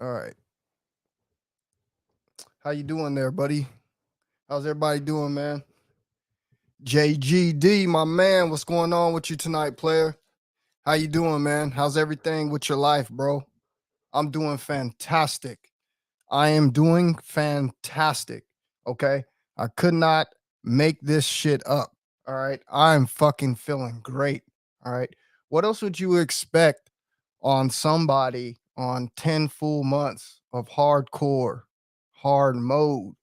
All right. How you doing there, buddy? How's everybody doing, man? JGD, my man, what's going on with you tonight, player? How you doing, man? How's everything with your life, bro? I'm doing fantastic. I am doing fantastic. Okay? I could not make this shit up. All right? I'm fucking feeling great. All right? What else would you expect on somebody on 10 full months of hardcore, hard mode?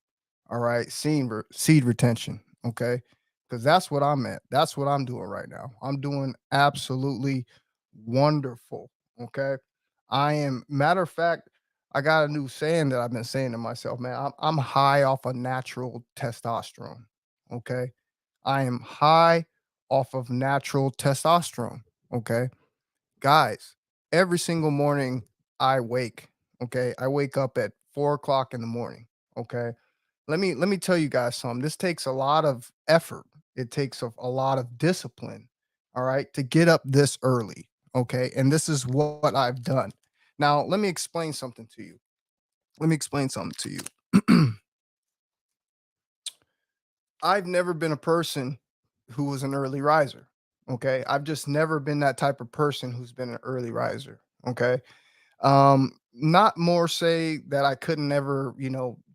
All right, seed retention. Okay, because that's what I'm at. That's what I'm doing right now. I'm doing absolutely wonderful. Okay, I am. Matter of fact, I got a new saying that I've been saying to myself, man. I'm high off of natural testosterone. Okay, I am high off of natural testosterone. Okay, guys, every single morning I wake. Okay, I wake up at 4 o'clock in the morning. Okay, let me tell you guys something. This takes a lot of effort. It takes a lot of discipline, all right, to get up this early. Okay. And this is what I've done. Now, let me explain something to you. Let me explain something to you. I've never been a person who was an early riser. Okay. I've just never been that type of person who's been an early riser. Okay. Not more say that I couldn't never,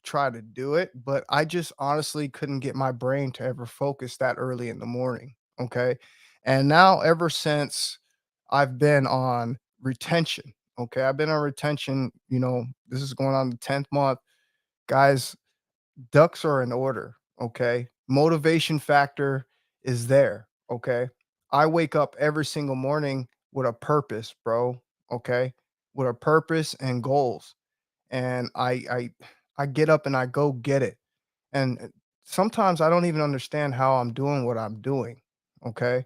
try to do it, but I just honestly couldn't get my brain to ever focus that early in the morning. Okay. And now ever since I've been on retention, okay, I've been on retention, this is going on the 10th month. Guys, ducks are in order. Okay. Motivation factor is there. Okay. I wake up every single morning with a purpose, bro. Okay. With a purpose and goals. And I get up and I go get it. And sometimes I don't even understand how I'm doing what I'm doing. Okay.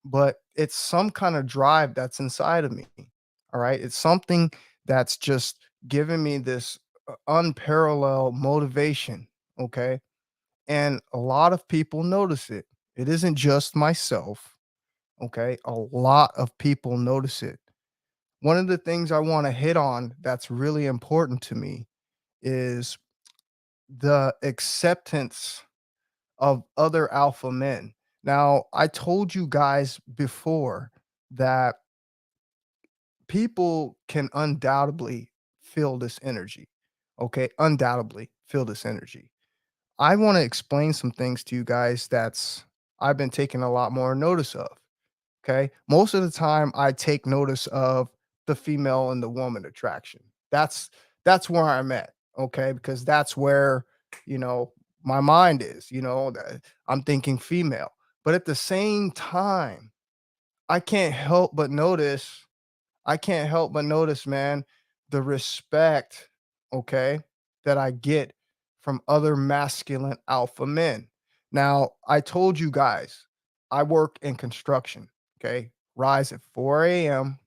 But it's some kind of drive that's inside of me. All right. It's something that's just giving me this unparalleled motivation. Okay. And a lot of people notice it. It isn't just myself. Okay. A lot of people notice it. One of the things I want to hit on that's really important to me is the acceptance of other alpha men. Now, I told you guys before that people can undoubtedly feel this energy. Okay. Undoubtedly feel this energy. I want to explain some things to you guys that's I've been taking a lot more notice of. Okay. Most of the time I take notice of the female and the woman attraction. That's where I'm at. Okay. Because that's where, you know, my mind is, that I'm thinking female. But at the same time, I can't help but notice, I can't help but notice, man, the respect, okay, that I get from other masculine alpha men. Now, I told you guys, I work in construction, okay? Rise at 4 a.m.,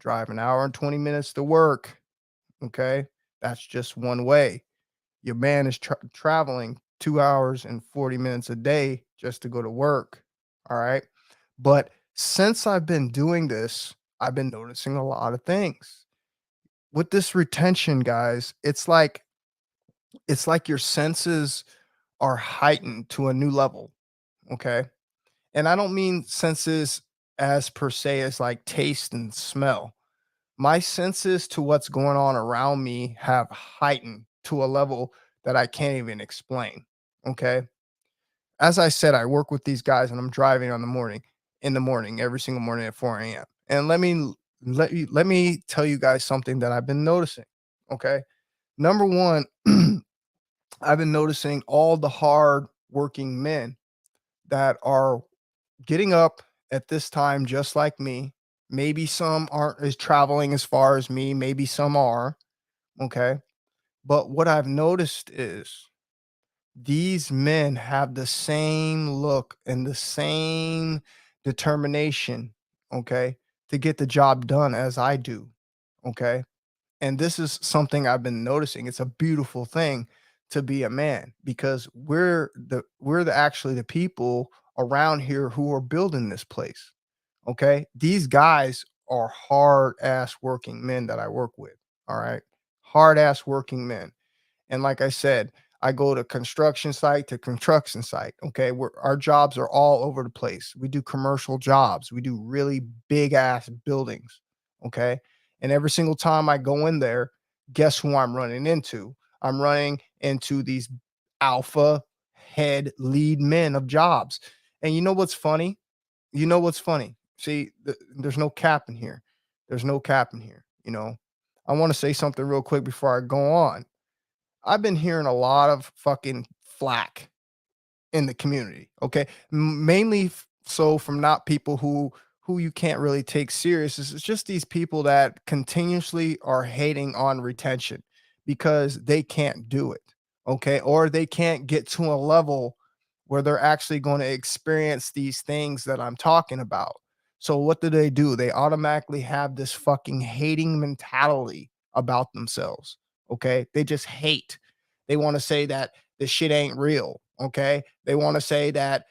drive an hour and 20 minutes to work, okay? That's just one way. Your man is traveling 2 hours and 40 minutes a day just to go to work, all right? But since I've been doing this, I've been noticing a lot of things. With this retention, guys, it's like your senses are heightened to a new level, okay? And I don't mean senses as per se as like taste and smell. My senses to what's going on around me have heightened to a level that I can't even explain, okay? As I said, I work with these guys and I'm driving on the morning in the morning, every single morning at 4 a.m. And let me tell you guys something that I've been noticing. Okay. Number one, I've been noticing all the hard working men that are getting up at this time just like me. Maybe some aren't as traveling as far as me, maybe some are. Okay. But what I've noticed is these men have the same look and the same determination, okay, to get the job done as I do, okay? And this is something I've been noticing. It's a beautiful thing to be a man because we're actually the people around here who are building this place, okay? These guys are hard ass working men that I work with, all right? hard ass working men. And like I said, I go to construction site to construction site. Okay. Our jobs are all over the place. We do commercial jobs, we do really big ass buildings. Okay. And every single time I go in there, guess who I'm running into? I'm running into these alpha head lead men of jobs. And you know what's funny? You know what's funny? See, there's no cap in here. There's no cap in here. I want to say something real quick before I go on. I've been hearing a lot of fucking flack in the community, okay? Mainly so from not people who you can't really take serious. It's just these people that continuously are hating on retention because they can't do it, okay? Or they can't get to a level where they're actually going to experience these things that I'm talking about. So what do? They automatically have this fucking hating mentality about themselves, okay? They just hate. They want to say that this shit ain't real, okay? They want to say that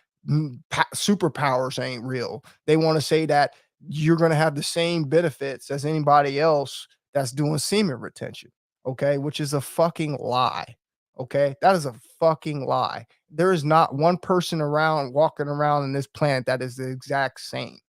superpowers ain't real. They want to say that you're going to have the same benefits as anybody else that's doing semen retention, okay? Which is a fucking lie, okay? That is a fucking lie. There is not one person around walking around in this planet that is the exact same.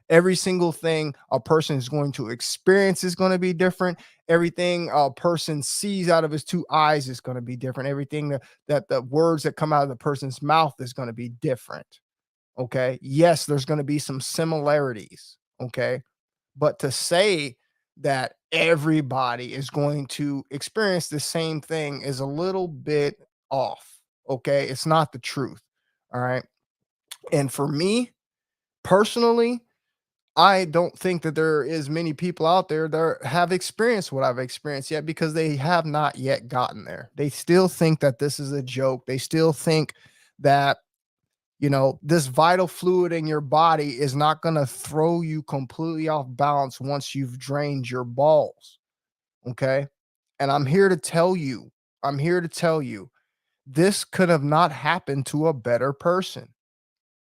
Every single thing a person is going to experience is going to be different. Everything a person sees out of his two eyes is going to be different. Everything that the words that come out of the person's mouth is going to be different. Okay. Yes, there's going to be some similarities. Okay. But to say that everybody is going to experience the same thing is a little bit off. Okay. It's not the truth. All right. And for me personally, I don't think that there is many people out there that have experienced what I've experienced yet because they have not yet gotten there. They still think that this is a joke. They still think that, this vital fluid in your body is not going to throw you completely off balance once you've drained your balls. Okay. And I'm here to tell you, this could have not happened to a better person.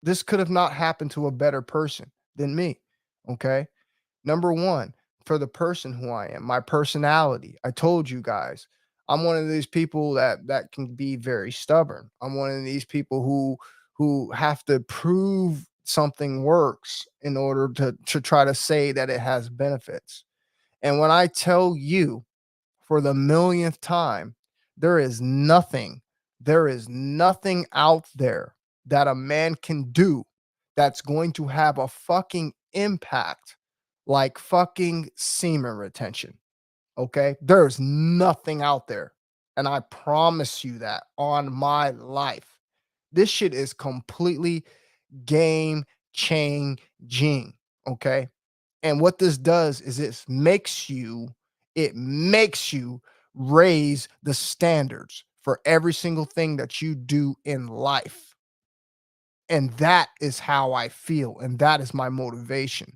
This could have not happened to a better person than me. Okay. Number one, for the person who I am, my personality. I told you guys, I'm one of these people that can be very stubborn. I'm one of these people who have to prove something works in order to try to say that it has benefits. And when I tell you for the millionth time, there is nothing, there is nothing out there that a man can do that's going to have a fucking impact like fucking semen retention. Okay. There's nothing out there. And I promise you that on my life. This shit is completely game changing. Okay. And what this does is it makes you raise the standards for every single thing that you do in life. And that is how I feel. And that is my motivation.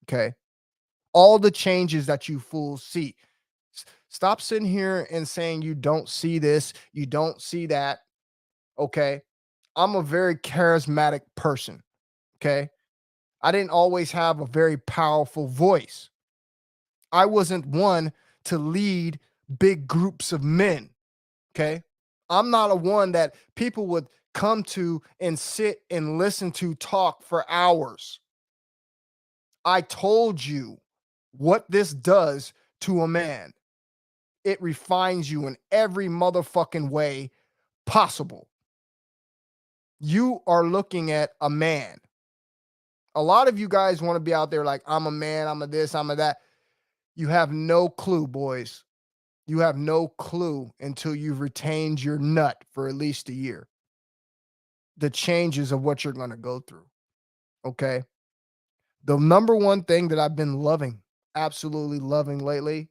Okay. All the changes that you fools see. Stop sitting here and saying you don't see this, you don't see that. Okay. I'm a very charismatic person. Okay. I didn't always have a very powerful voice. I wasn't one to lead big groups of men. Okay. I'm not a one that people would come to and sit and listen to talk for hours. I told you what this does to a man. It refines you in every motherfucking way possible. You are looking at a man. A lot of you guys want to be out there like, I'm a man, I'm a this, I'm a that. You have no clue, boys. You have no clue until you've retained your nut for at least a year. The changes of what you're going to go through. Okay. The number one thing that I've been loving, absolutely loving lately,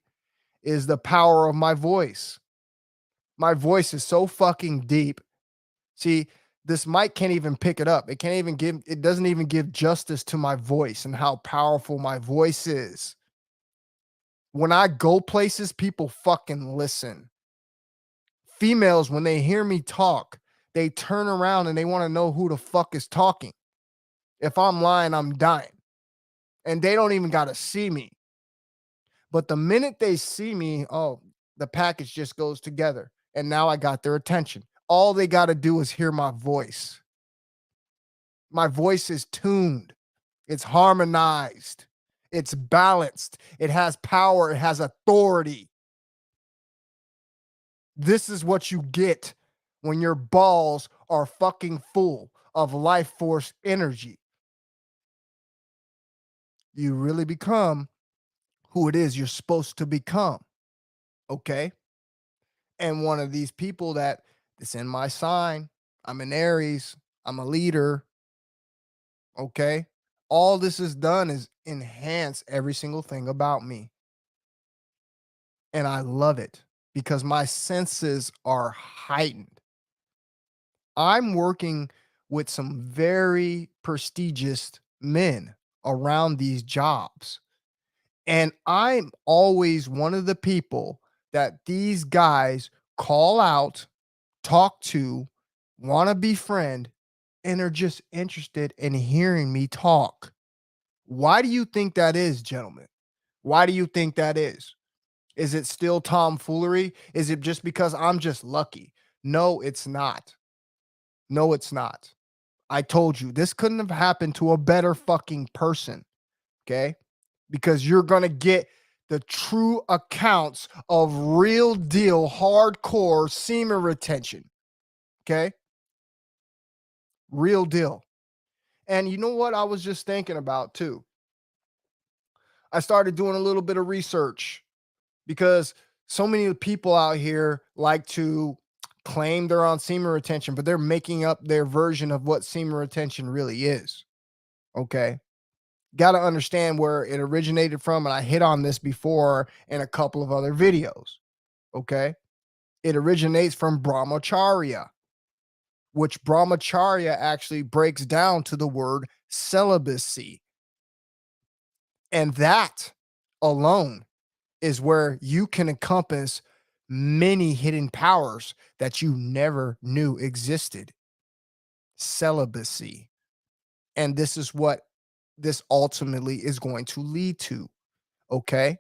is the power of my voice. My voice is so fucking deep. See, this mic can't even pick it up. It doesn't even give justice to my voice and how powerful my voice is. When I go places, people fucking listen. Females, when they hear me talk, they turn around and they want to know who the fuck is talking. If I'm lying, I'm dying. And they don't even got to see me. But the minute they see me, oh, The package just goes together. And now I got their attention. All they got to do is hear my voice. My voice is tuned, it's harmonized, it's balanced, it has power, it has authority. This is what you get when your balls are fucking full of life force energy. You really become who it is you're supposed to become. Okay. And one of these people that it's in my sign, I'm an Aries, I'm a leader. Okay. All this has done is enhance every single thing about me. And I love it because my senses are heightened. I'm working with some very prestigious men around these jobs. And I'm always one of the people that these guys call out, talk to, want to befriend, and are just interested in hearing me talk. Why do you think that is, gentlemen? Why do you think that is? Is it still tomfoolery? Is it just because I'm just lucky? No, it's not. No, it's not. I told you this couldn't have happened to a better fucking person. Okay. Because you're going to get the true accounts of real deal, hardcore semen retention. Okay. Real deal. And you know what I was just thinking about too? I started doing a little bit of research because so many people out here like to claim they're on semen retention, but they're making up their version of what semen retention really is. Okay. Got to understand where it originated from. And I hit on this before in a couple of other videos. Okay. It originates from Brahmacharya, which Brahmacharya actually breaks down to the word celibacy. And that alone is where you can encompass many hidden powers that you never knew existed. Celibacy. And this is what this ultimately is going to lead to. Okay.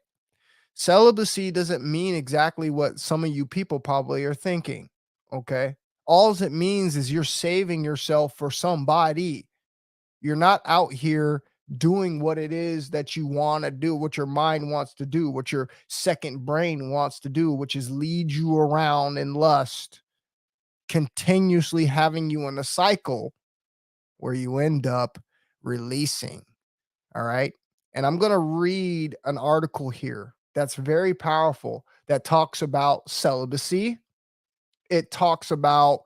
Celibacy doesn't mean exactly what some of you people probably are thinking. Okay. All it means is you're saving yourself for somebody. You're not out here doing what it is that you want to do, what your mind wants to do, what your second brain wants to do, which is lead you around in lust, continuously having you in a cycle where you end up releasing. All right. And I'm going to read an article here that's very powerful that talks about celibacy. It talks about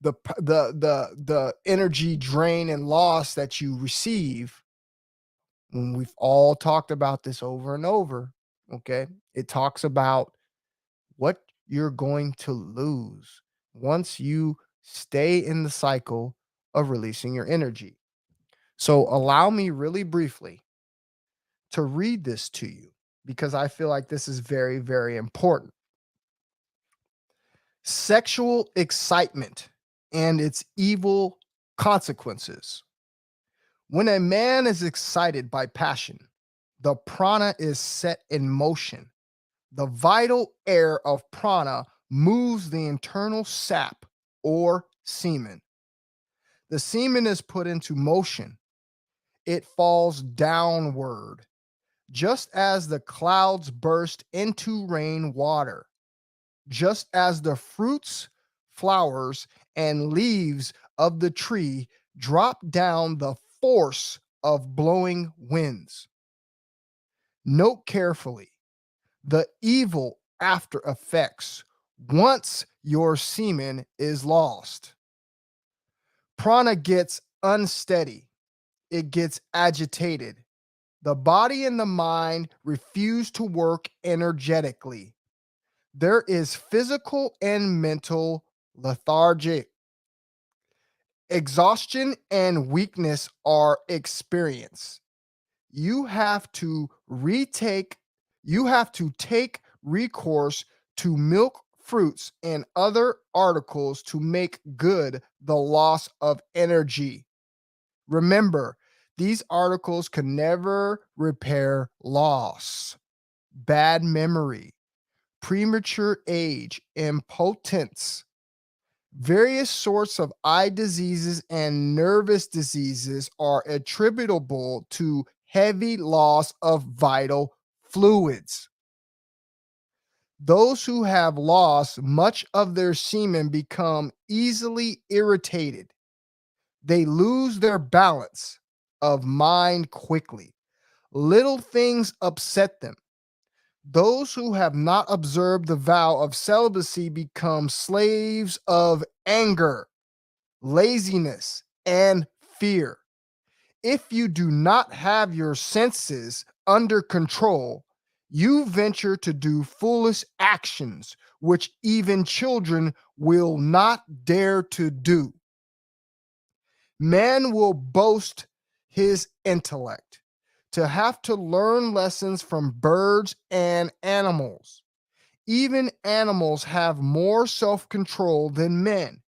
the energy drain and loss that you receive when we've all talked about this over and over. Okay. It talks about what you're going to lose once you stay in the cycle of releasing your energy. So, allow me really briefly to read this to you because I feel like this is very, very important. Sexual excitement and its evil consequences. When a man is excited by passion, the prana is set in motion. The vital air of prana moves the internal sap or semen. The semen is put into motion. It falls downward, just as the clouds burst into rain water, just as the fruits, flowers, and leaves of the tree drop down the force of blowing winds. Note carefully the evil after effects once your semen is lost. Prana gets unsteady, it gets agitated. The body and the mind refuse to work energetically. There is physical and mental lethargy. Exhaustion and weakness are experienced. You have to retake, you have to take recourse to milk fruits and other articles to make good the loss of energy. Remember, these articles can never repair loss, bad memory, premature age, impotence. Various sorts of eye diseases and nervous diseases are attributable to heavy loss of vital fluids. Those who have lost much of their semen become easily irritated. They lose their balance of mind quickly. Little things upset them. Those who have not observed the vow of celibacy become slaves of anger, laziness, and fear. If you do not have your senses under control, you venture to do foolish actions which even children will not dare to do. Man will boast his intellect, to have to learn lessons from birds and animals. Even animals have more self control than men.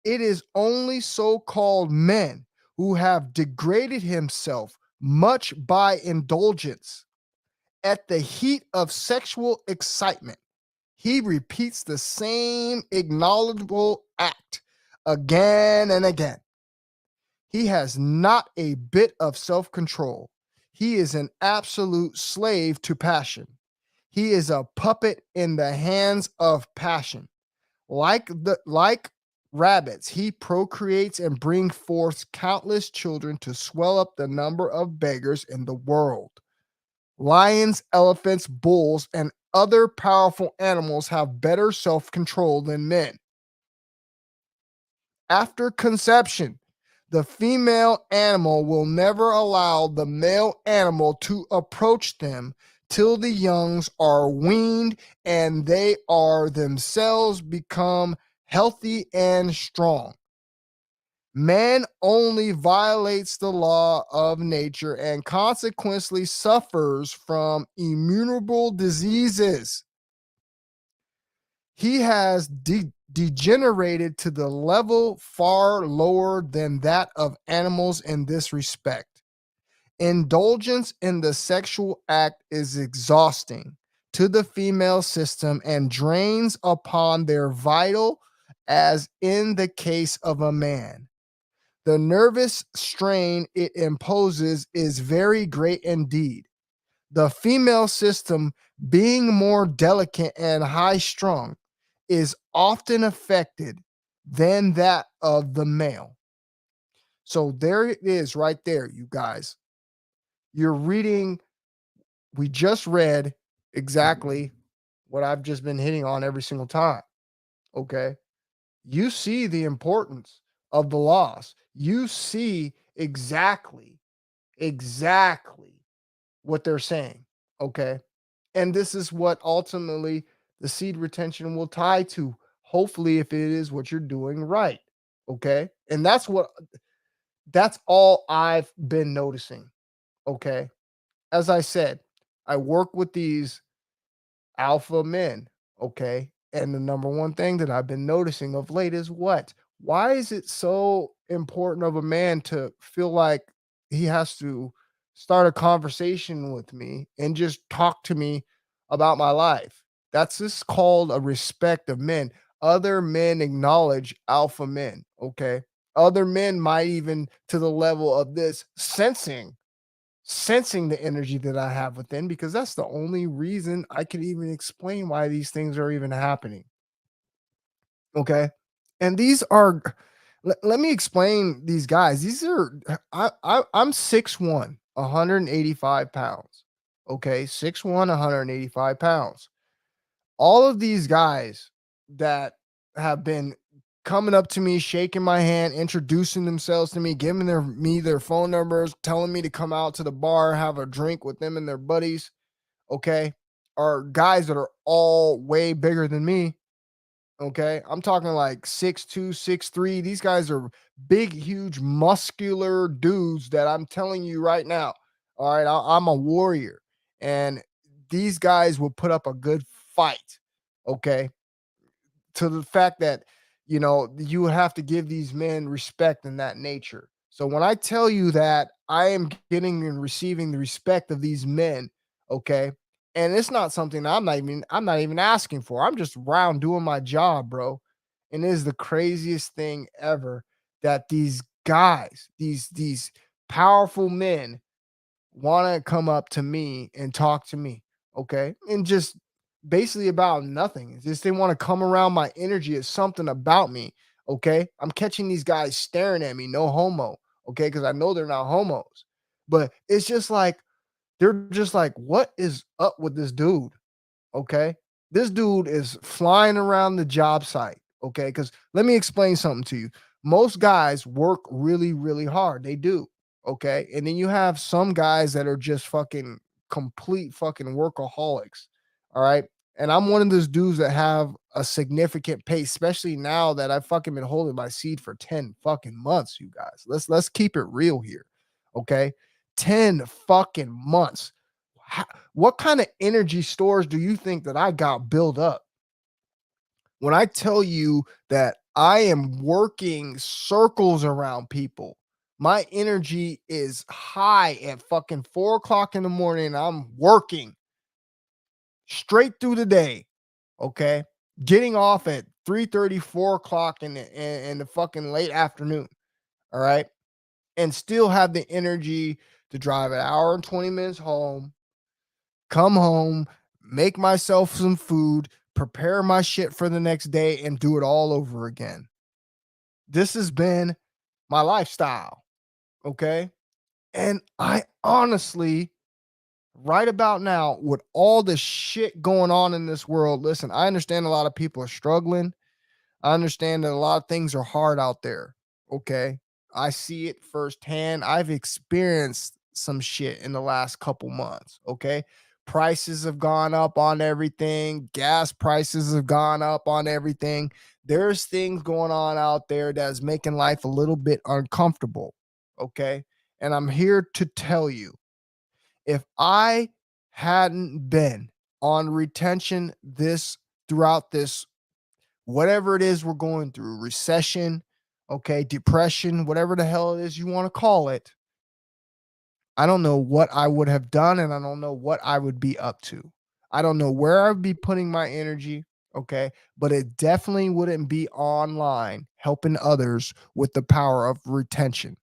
It is only so called men who have degraded himself much by indulgence. At the heat of sexual excitement, he repeats the same ignoble act again and again. He has not a bit of self control. He is an absolute slave to passion. He is a puppet in the hands of passion. Like rabbits, he procreates and brings forth countless children to swell up the number of beggars in the world. Lions, elephants, bulls, and other powerful animals have better self-control than men. After conception, the female animal will never allow the male animal to approach them till the youngs are weaned and they are themselves become healthy and strong. Man only violates the law of nature and consequently suffers from innumerable diseases. He has degenerated to the level far lower than that of animals in this respect. Indulgence in the sexual act is exhausting to the female system and drains upon their vital, as in the case of a man. The nervous strain it imposes is very great indeed. The female system, being more delicate and high strung, is often affected than that of the male. So there it is right there, you guys. You're reading, we just read exactly what I've just been hitting on every single time. Okay. You see the importance of the loss. You see exactly what they're saying. Okay. And this is what ultimately the seed retention will tie to, hopefully, if it is what you're doing right. Okay. And that's all I've been noticing. Okay. As I said, I work with these alpha men. Okay. And the number one thing that I've been noticing of late is what? Why is it so important of a man to feel like he has to start a conversation with me and just talk to me about my life? That's just called a respect of men. Other men acknowledge alpha men. Okay. Other men might even to the level of this sensing the energy that I have within, because that's the only reason I can even explain why these things are even happening. Okay. And these are, let me explain these guys. These are, I'm 6'1", 185 pounds. Okay. 6'1", 185 pounds. All of these guys that have been coming up to me, shaking my hand, introducing themselves to me, giving me their phone numbers, telling me to come out to the bar, have a drink with them and their buddies, okay, are guys that are all way bigger than me. Okay. I'm talking like 6'2", 6'3". These guys are big, huge, muscular dudes that I'm telling you right now. All right. I'm a warrior. And these guys will put up a good fight. Okay. To the fact that, you would have to give these men respect in that nature. So when I tell you that I am getting and receiving the respect of these men, okay, And it's not something I'm not even asking for. I'm just around doing my job, bro. And it is the craziest thing ever that these guys, these powerful men want to come up to me and talk to me, okay? And just basically about nothing. It's just they want to come around my energy. It's something about me, okay? I'm catching these guys staring at me, no homo, okay? Because I know they're not homos. But it's just like they're just like, what is up with this dude? Okay. This dude is flying around the job site. Okay. Because let me explain something to you. Most guys work really, really hard. They do. Okay. And then you have some guys that are just fucking complete fucking workaholics. All right. And I'm one of those dudes that have a significant pace, especially now that I've fucking been holding my seed for 10 fucking months, you guys. Let's keep it real here. Okay. 10 fucking months. What kind of energy stores do you think that I got built up? When I tell you that I am working circles around people, my energy is high at fucking 4 o'clock in the morning. I'm working straight through the day. Okay. Getting off at 3:30, 4 o'clock in the fucking late afternoon. All right. And still have the energy to drive an hour and 20 minutes home, come home, make myself some food, prepare my shit for the next day, and do it all over again. This has been my lifestyle. Okay. And I honestly, right about now, with all the shit going on in this world, listen, I understand a lot of people are struggling. I understand that a lot of things are hard out there. Okay. I see it firsthand. I've experienced some shit in the last couple months. Okay. Prices have gone up on everything. Gas prices have gone up on everything. There's things going on out there that's making life a little bit uncomfortable. Okay. And I'm here to tell you, if I hadn't been on retention this throughout this whatever it is we're going through, recession, okay, depression, whatever the hell it is you want to call it, I don't know what I would have done and I don't know what I would be up to. I don't know where I'd be putting my energy, okay, but it definitely wouldn't be online helping others with the power of retention.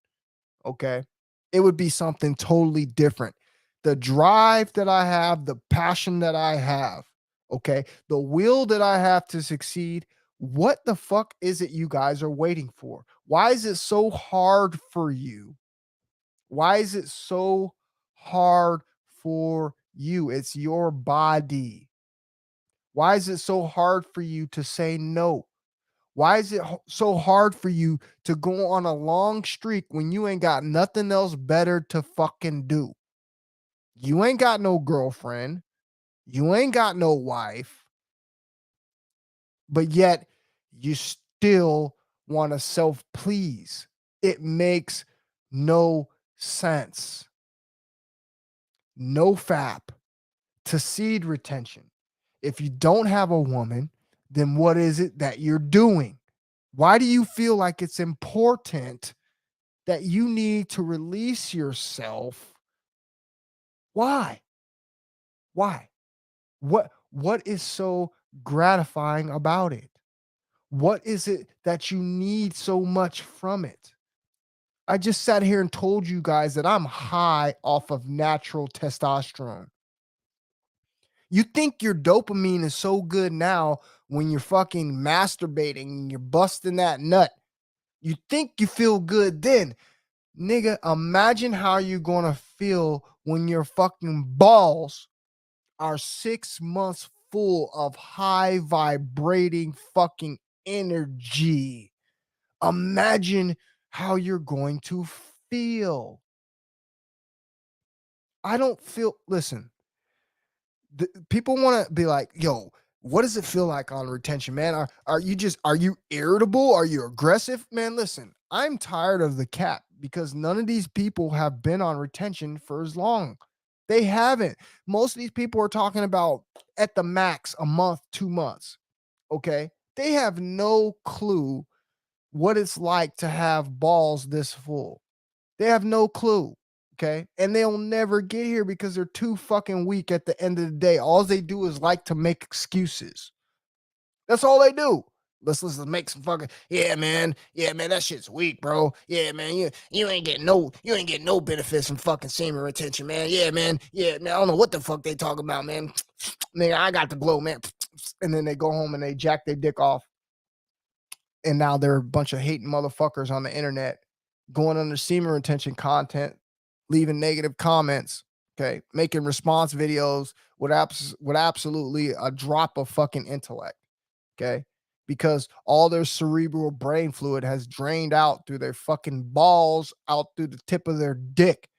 Okay. It would be something totally different. The drive that I have, the passion that I have, okay, the will that I have to succeed. What the fuck is it you guys are waiting for? Why is it so hard for you? Why is it so hard for you? It's your body. Why is it so hard for you to say no? Why is it so hard for you to go on a long streak when you ain't got nothing else better to fucking do? You ain't got no girlfriend. You ain't got no wife, but yet you still want to self please. It makes no sense. No fap to seed retention. If you don't have a woman, then what is it that you're doing? Why do you feel like it's important that you need to release yourself? Why? Why? What is so gratifying about it? What is it that you need so much from it? I just sat here and told you guys that I'm high off of natural testosterone. You think your dopamine is so good now when you're fucking masturbating and you're busting that nut. You think you feel good then. Nigga, imagine how you're gonna feel when your fucking balls are 6 months full of high vibrating fucking energy. Imagine how you're going to feel. I don't feel, listen, people want to be like, yo, what does it feel like on retention, man? Are you irritable? Are you aggressive? Man, listen, I'm tired of the cap because none of these people have been on retention for as long. They haven't. Most of these people are talking about at the max a month, 2 months. Okay. They have no clue what it's like to have balls this full. They have no clue. Okay. And they'll never get here because they're too fucking weak at the end of the day. All they do is like to make excuses. That's all they do. Let's make some fucking yeah, man. Yeah, man, that shit's weak, bro. Yeah, man, you ain't getting no benefits from fucking semen retention, man. Yeah, man. Yeah, man. I don't know what the fuck they talk about, man. Nigga, I got the glow, man. And then they go home and they jack their dick off. And now they're a bunch of hating motherfuckers on the internet going under semen retention content, leaving negative comments, okay, making response videos with absolutely a drop of fucking intellect, okay, because all their cerebral brain fluid has drained out through their fucking balls, out through the tip of their dick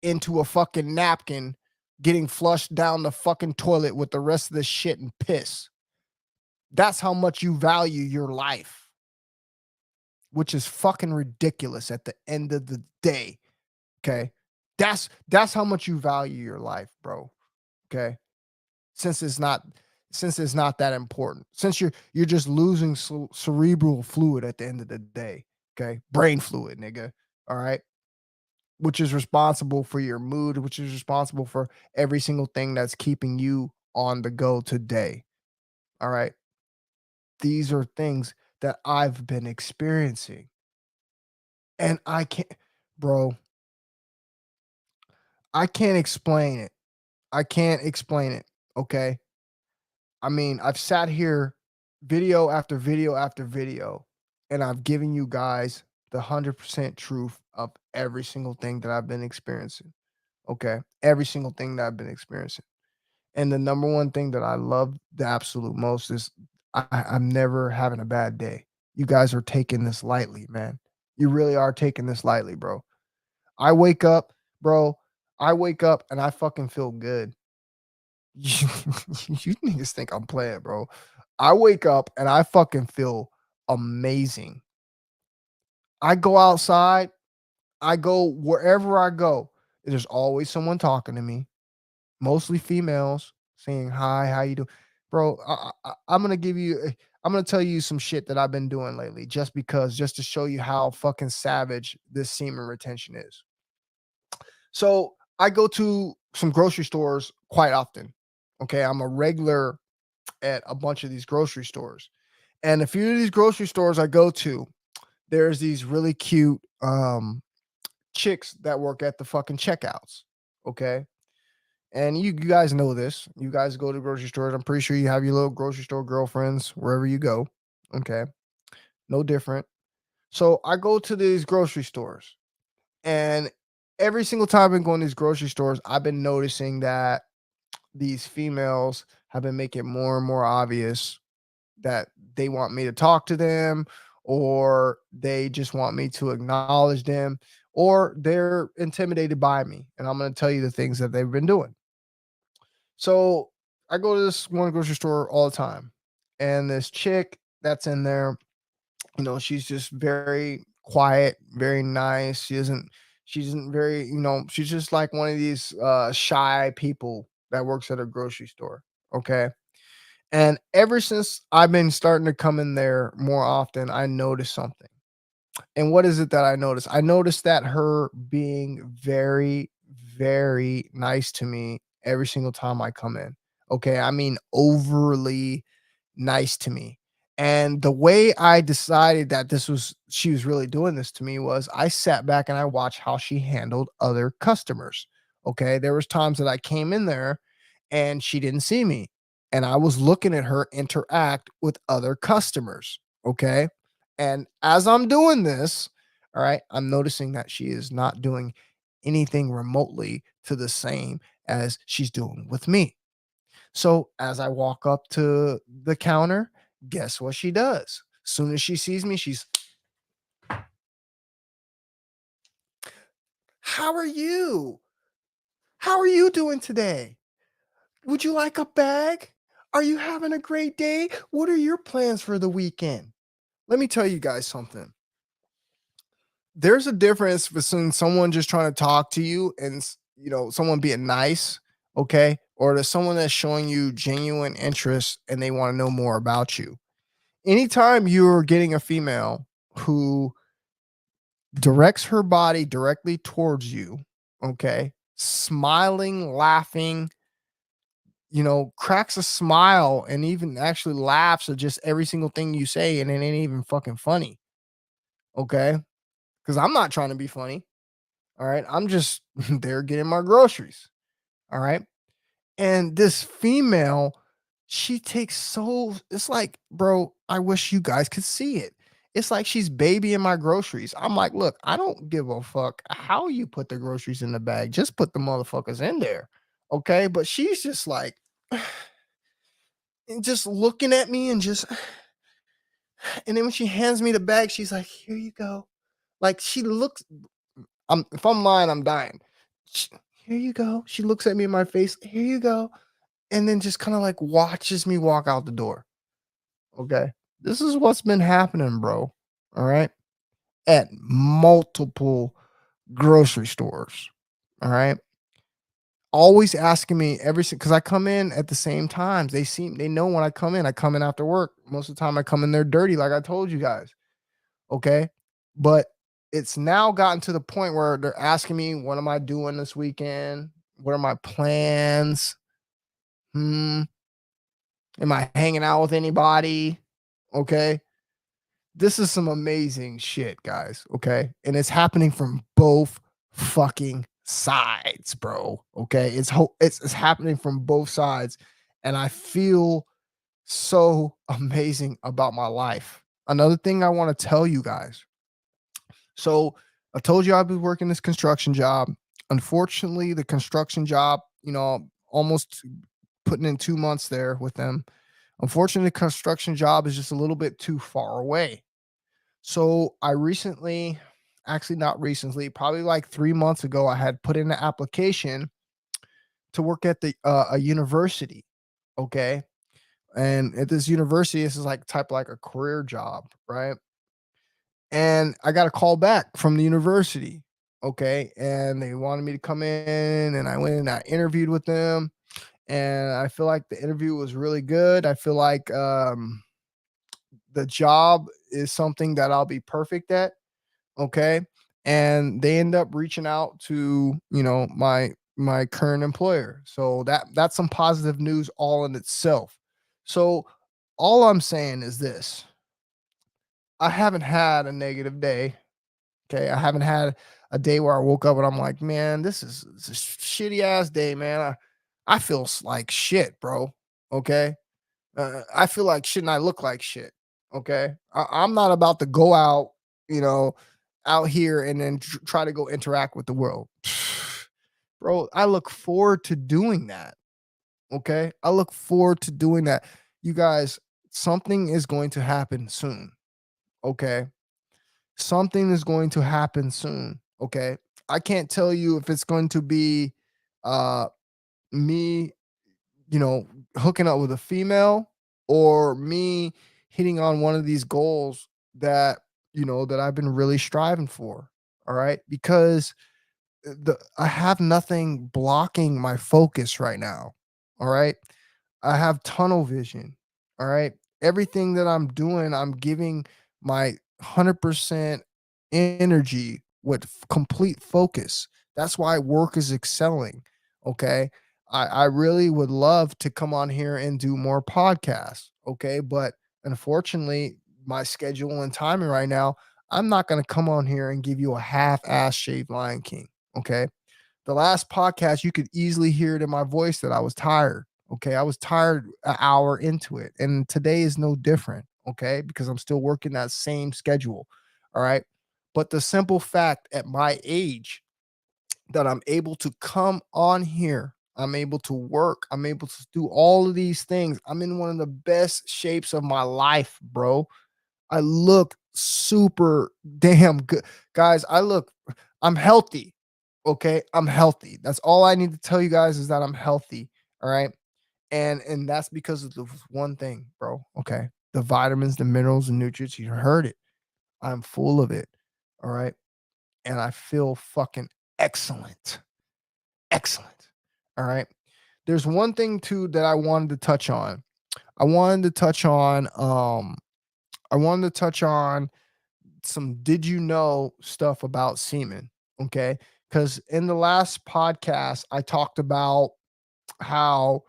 into a fucking napkin, getting flushed down the fucking toilet with the rest of the shit and piss. That's how much you value your life, which is fucking ridiculous at the end of the day. Okay. That's how much you value your life, bro. Okay. Since it's not that important. Since you're just losing cerebral fluid at the end of the day. Okay. Brain fluid, nigga. All right. Which is responsible for your mood, which is responsible for every single thing that's keeping you on the go today. All right. These are things that I've been experiencing. And I can't, bro, I can't explain it. I can't explain it. Okay. I mean, I've sat here video after video after video, and I've given you guys the 100% truth of every single thing that I've been experiencing. Okay. Every single thing that I've been experiencing. And the number one thing that I love the absolute most is I'm never having a bad day. You guys are taking this lightly, man. You really are taking this lightly, bro. I wake up, bro. I wake up and I fucking feel good. You, you niggas think I'm playing, bro. I wake up and I fucking feel amazing. I go outside, I go wherever I go. There's always someone talking to me, mostly females, saying hi, how you doing, bro? I'm gonna give you, I'm gonna tell you some shit that I've been doing lately, just to show you how fucking savage this semen retention is. So I go to some grocery stores quite often. Okay, I'm a regular at a bunch of these grocery stores. And a few of these grocery stores I go to, there's these really cute chicks that work at the fucking checkouts. Okay. And you guys know this. You guys go to grocery stores. I'm pretty sure you have your little grocery store girlfriends wherever you go. Okay. No different. So I go to these grocery stores, and every single time I've been going to these grocery stores, I've been noticing that these females have been making more and more obvious that they want me to talk to them, or they just want me to acknowledge them, or they're intimidated by me. And I'm going to tell you the things that they've been doing. So I go to this one grocery store all the time, and this chick that's in there, she's just very quiet, very nice. She isn't very, she's just like one of these shy people that works at a grocery store. Okay. And ever since I've been starting to come in there more often, I notice something. And what is it that I notice? I noticed that her being very, very nice to me every single time I come in. Okay. I mean, overly nice to me. And the way I decided that she was really doing this to me was I sat back and I watched how she handled other customers. Okay. There was times that I came in there and she didn't see me, and I was looking at her interact with other customers. Okay. And as I'm doing this, all right, I'm noticing that she is not doing anything remotely to the same as she's doing with me. So as I walk up to the counter, guess what she does? As soon as she sees me, she's, "How are you? How are you doing today? Would you like a bag? Are you having a great day? What are your plans for the weekend?" Let me tell you guys something. There's a difference between someone just trying to talk to you and someone being nice, okay, or to someone that's showing you genuine interest and they want to know more about you. Anytime you're getting a female who directs her body directly towards you, okay? Smiling, laughing, cracks a smile and even actually laughs at just every single thing you say, and it ain't even fucking funny, okay? Because I'm not trying to be funny, all right? I'm just there getting my groceries, all right? And this female, she takes so it's like, bro, I wish you guys could see it. It's like she's babying my groceries. I'm like, look, I don't give a fuck how you put the groceries in the bag. Just put the motherfuckers in there. Okay. But she's just like, and just looking at me and just, and then when she hands me the bag, she's like, here you go. Like she looks, if I'm lying, I'm dying. Here you go. She looks at me in my face. Here you go. And then just kinda, like, watches me walk out the door, okay? This is what's been happening, bro, alright? At multiple grocery stores, alright? Always asking me because I come in at the same times. They know when I come in after work. Most of the time, I come in there dirty, like I told you guys, okay? But it's now gotten to the point where they're asking me, "What am I doing this weekend? What are my plans? Hmm." Am I hanging out with anybody? Okay. This is some amazing shit, guys. Okay. And it's happening from both fucking sides, bro. Okay. It's happening from both sides. And I feel so amazing about my life. Another thing I want to tell you guys. So I told you I've been working this construction job. Unfortunately, the construction job, almost putting in 2 months there with them. Unfortunately, the construction job is just a little bit too far away. So I recently, actually not recently, probably like 3 months ago, I had put in an application to work at a university. Okay. And at this university, this is like type like a career job, right? And I got a call back from the university. Okay. And they wanted me to come in, and I went and I interviewed with them. And I feel like the interview was really good. I feel like the job is something that I'll be perfect at. Okay. And they end up reaching out to, my current employer. So that's some positive news all in itself. So all I'm saying is this. I haven't had a negative day. Okay. I haven't had a day where I woke up and I'm like, man, this is a shitty ass day, man. I feel like shit, bro. Okay. I feel like shit and I look like shit. Okay. I'm not about to go out, you know, out here and then try to go interact with the world. Bro, I look forward to doing that. Okay. I look forward to doing that. You guys, something is going to happen soon. Okay. Something is going to happen soon. Okay. I can't tell you if it's going to be uh me hooking up with a female or me hitting on one of these goals that I've been really striving for. All right. Because I have nothing blocking my focus right now. All right. I have tunnel vision. All right. Everything that I'm doing, I'm giving my 100% energy with complete focus. That's why work is excelling. Okay. I really would love to come on here and do more podcasts. Okay. But unfortunately, my schedule and timing right now, I'm not going to come on here and give you a half ass shaved Lion King. Okay. The last podcast, you could easily hear it in my voice that I was tired. Okay. I was tired an hour into it. And today is no different. Okay. Because I'm still working that same schedule. All right. But the simple fact at my age that I'm able to come on here, I'm able to work, I'm able to do all of these things. I'm in one of the best shapes of my life, bro. I look super damn good. Guys, I'm healthy. Okay? I'm healthy. That's all I need to tell you guys is that I'm healthy. All right? And that's because of the one thing, bro. Okay? The vitamins, the minerals, and nutrients, you heard it. I'm full of it. All right? And I feel fucking excellent. Excellent. All right? There's one thing too that I wanted to touch on. I wanted to touch on I wanted to touch on some did you know stuff about semen. Okay. because in the last podcast, I talked about how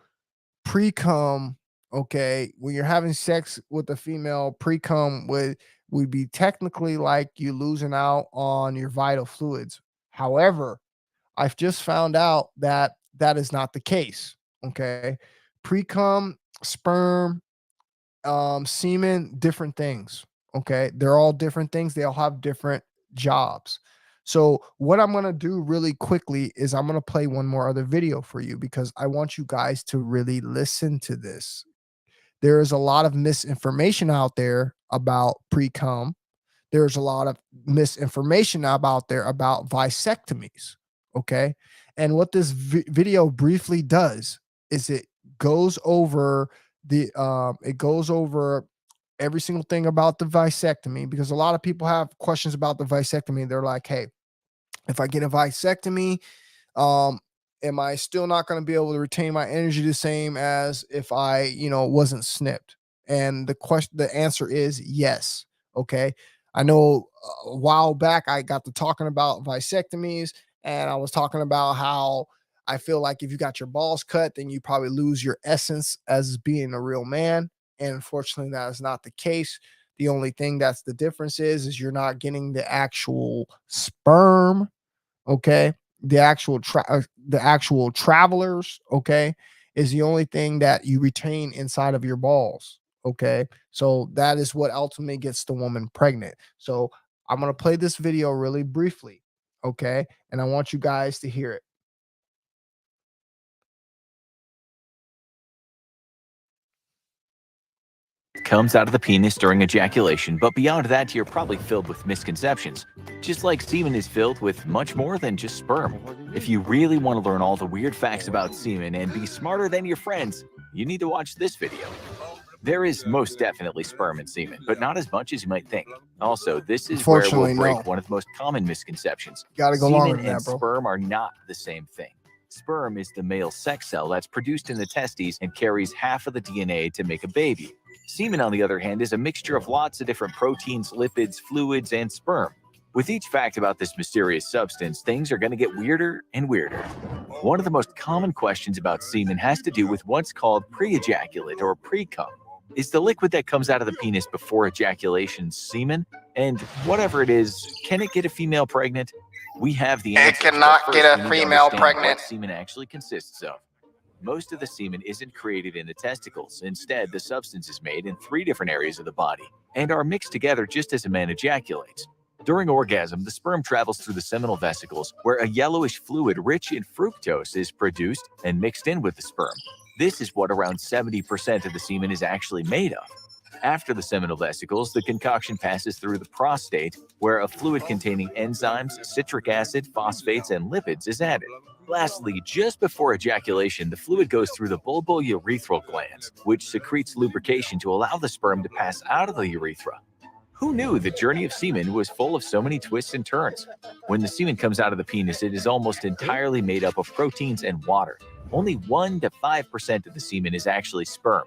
pre-cum, okay, when you're having sex with a female, pre-cum would be technically like you losing out on your vital fluids. However, I've just found out that that is not the case. Okay. Pre-cum, sperm, semen, different things. Okay. They're all different things. They all have different jobs. So what I'm going to do really quickly is I'm going to play one more other video for you because I want you guys to really listen to this. There is a lot of misinformation out there about pre-cum. There's a lot of misinformation out there about vasectomies. Okay. And what this video briefly does is it goes over it goes over every single thing about the vasectomy, because a lot of people have questions about the vasectomy. They're like, hey, if I get a vasectomy, um, am I still not going to be able to retain my energy the same as if I, wasn't snipped? And the answer is yes. Okay. I know a while back I got to talking about vasectomies, and I was talking about how I feel like if you got your balls cut, then you probably lose your essence as being a real man. And unfortunately, that is not the case. The only thing that's the difference is you're not getting the actual sperm. Okay. The actual travelers, okay, is the only thing that you retain inside of your balls. Okay. So that is what ultimately gets the woman pregnant. So I'm going to play this video really briefly. Okay. And I want you guys to hear it. Comes out of the penis during ejaculation, but beyond that, you're probably filled with misconceptions. Just like semen is filled with much more than just sperm. If you really want to learn all the weird facts about semen and be smarter than your friends, you need to watch this video. There is most definitely sperm in semen, but not as much as you might think. Also, this is where we'll break one of the most common misconceptions. Gotta go longer than that, bro. Sperm are not the same thing. Sperm is the male sex cell that's produced in the testes and carries half of the DNA to make a baby. Semen, on the other hand, is a mixture of lots of different proteins, lipids, fluids, and sperm. With each fact about this mysterious substance, things are going to get weirder and weirder. One of the most common questions about semen has to do with what's called pre-ejaculate or pre-cum. Is the liquid that comes out of the penis before ejaculation semen? And whatever it is, can it get a female pregnant? We have the answer. It cannot get a female pregnant. What semen actually consists of. Most of the semen isn't created in the testicles. Instead, the substance is made in 3 different areas of the body and are mixed together just as a man ejaculates. During orgasm, the sperm travels through the seminal vesicles, where a yellowish fluid rich in fructose is produced and mixed in with the sperm. This is what around 70% of the semen is actually made of. After the seminal vesicles, the concoction passes through the prostate, where a fluid containing enzymes, citric acid, phosphates, and lipids is added. Lastly, just before ejaculation, the fluid goes through the bulbourethral glands, which secretes lubrication to allow the sperm to pass out of the urethra. Who knew the journey of semen was full of so many twists and turns? When the semen comes out of the penis, it is almost entirely made up of proteins and water. Only 1 to 5% of the semen is actually sperm.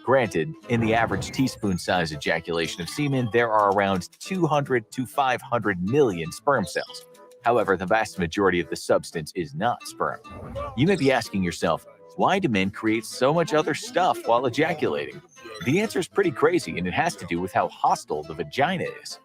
Granted, in the average teaspoon-sized ejaculation of semen, there are around 200 to 500 million sperm cells. However, the vast majority of the substance is not sperm. You may be asking yourself, why do men create so much other stuff while ejaculating? The answer is pretty crazy, and it has to do with how hostile the vagina is.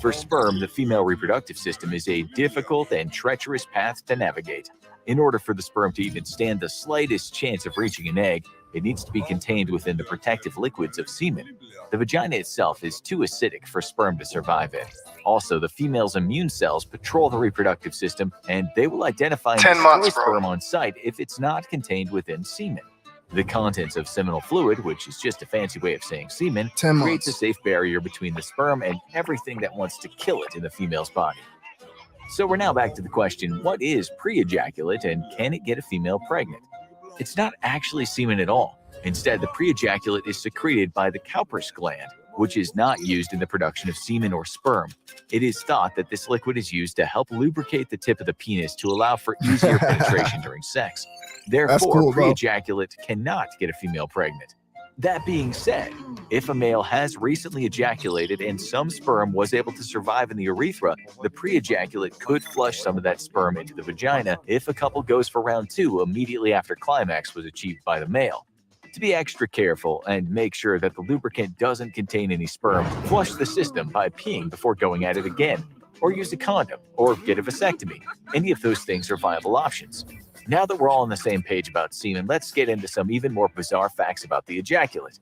For sperm, the female reproductive system is a difficult and treacherous path to navigate. In order for the sperm to even stand the slightest chance of reaching an egg, it needs to be contained within the protective liquids of semen. The vagina itself is too acidic for sperm to survive in. Also, the female's immune cells patrol the reproductive system, and they will identify and destroy sperm on sight if it's not contained within semen. The contents of seminal fluid, which is just a fancy way of saying semen, creates a safe barrier between the sperm and everything that wants to kill it in the female's body. So we're now back to the question, what is pre-ejaculate and can it get a female pregnant? It's not actually semen at all. Instead, the pre-ejaculate is secreted by the Cowper's gland, which is not used in the production of semen or sperm. It is thought that this liquid is used to help lubricate the tip of the penis to allow for easier penetration during sex. Therefore, pre-ejaculate cannot get a female pregnant. That being said, if a male has recently ejaculated and some sperm was able to survive in the urethra, the pre-ejaculate could flush some of that sperm into the vagina if a couple goes for round 2 immediately after climax was achieved by the male. To be extra careful and make sure that the lubricant doesn't contain any sperm, flush the system by peeing before going at it again, or use a condom, or get a vasectomy. Any of those things are viable options. Now that we're all on the same page about semen, let's get into some even more bizarre facts about the ejaculate.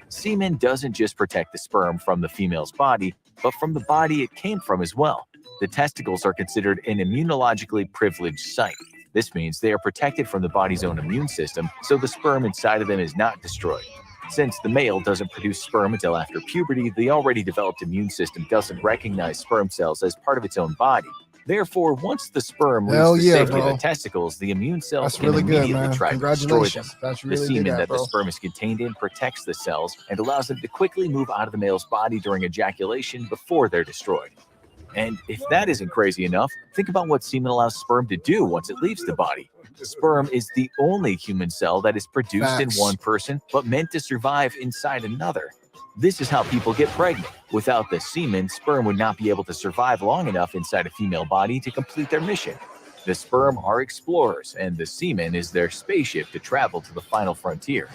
Semen doesn't just protect the sperm from the female's body, but from the body it came from as well. The testicles are considered an immunologically privileged site. This means they are protected from the body's own immune system, so the sperm inside of them is not destroyed. Since the male doesn't produce sperm until after puberty, the already developed immune system doesn't recognize sperm cells as part of its own body. Therefore, once the sperm leaves Hell the yeah, safety of bro. the testicles, the immune cells That's can really good, immediately man. try to destroy them. Congratulations. That's The really did semen that, that the bro. sperm is contained in protects the cells and allows them to quickly move out of the male's body during ejaculation before they're destroyed. And if that isn't crazy enough, think about what semen allows sperm to do once it leaves the body. Sperm is the only human cell that is produced in Facts. one person but meant to survive inside another. This is how people get pregnant. Without the semen, sperm would not be able to survive long enough inside a female body to complete their mission. The sperm are explorers, and the semen is their spaceship to travel to the final frontier.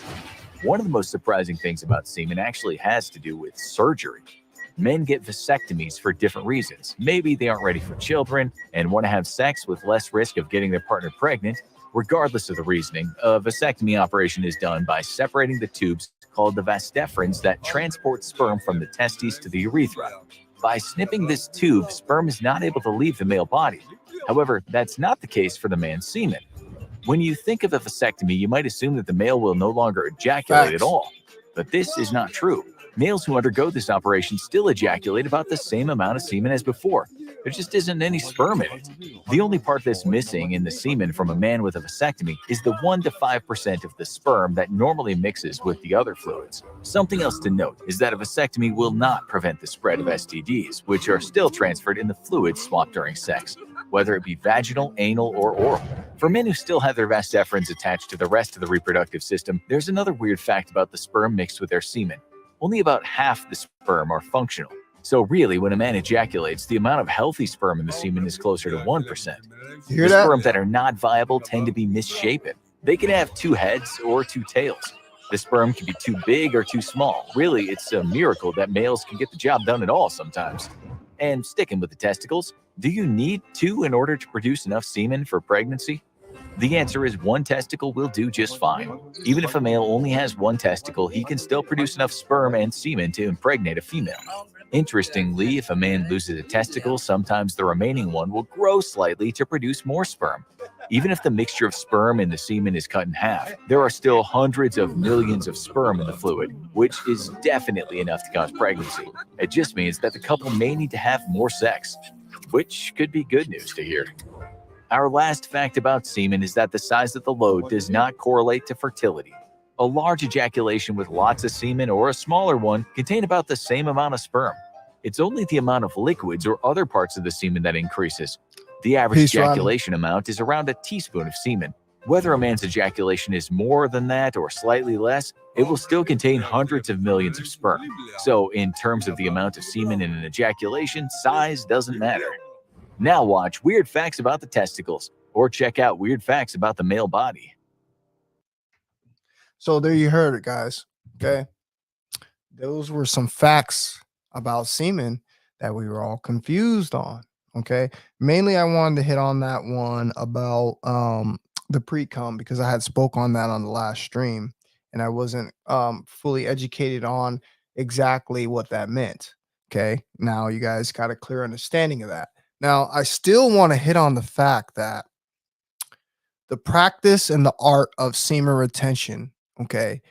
One of the most surprising things about semen actually has to do with surgery. Men get vasectomies for different reasons. Maybe they aren't ready for children and want to have sex with less risk of getting their partner pregnant. Regardless of the reasoning, a vasectomy operation is done by separating the tubes called the vas deferens that transport sperm from the testes to the urethra. By snipping this tube, sperm is not able to leave the male body. However, that's not the case for the man's semen. When you think of a vasectomy, you might assume that the male will no longer ejaculate at Facts. all. But this is not true. Males who undergo this operation still ejaculate about the same amount of semen as before. There just isn't any sperm in it. The only part that's missing in the semen from a man with a vasectomy is the 1 to 5% of the sperm that normally mixes with the other fluids. Something else to note is that a vasectomy will not prevent the spread of STDs, which are still transferred in the fluids swapped during sex, whether it be vaginal, anal, or oral. For men who still have their vas deferens attached to the rest of the reproductive system, there's another weird fact about the sperm mixed with their semen. Only about half the sperm are functional. So really, when a man ejaculates, the amount of healthy sperm in the semen is closer to 1%. You hear The that? sperm that are not viable tend to be misshapen. They can have 2 heads or 2 tails. The sperm can be too big or too small. Really, it's a miracle that males can get the job done at all sometimes. And sticking with the testicles, do you need 2 in order to produce enough semen for pregnancy? The answer is 1 testicle will do just fine. Even if a male only has 1 testicle, he can still produce enough sperm and semen to impregnate a female. Interestingly, if a man loses a testicle, sometimes the remaining one will grow slightly to produce more sperm. Even if the mixture of sperm and the semen is cut in half, there are still hundreds of millions of sperm in the fluid, which is definitely enough to cause pregnancy. It just means that the couple may need to have more sex, which could be good news to hear. Our last fact about semen is that the size of the load does not correlate to fertility. A large ejaculation with lots of semen or a smaller one contain about the same amount of sperm. It's only the amount of liquids or other parts of the semen that increases. The average Peace, Rodney. ejaculation amount is around a teaspoon of semen. Whether a man's ejaculation is more than that or slightly less, it will still contain hundreds of millions of sperm. So, in terms of the amount of semen in an ejaculation, size doesn't matter. Now watch Weird Facts About the Testicles, or check out Weird Facts About the Male Body. So there you heard it, guys. Okay. Those were some facts about semen that we were all confused on. Okay. Mainly I wanted to hit on that one about the pre-cum because I had spoke on that on the last stream and I wasn't fully educated on exactly what that meant. Okay. Now you guys got a clear understanding of that. Now I still want to hit on the fact that the practice and the art of semen retention, okay,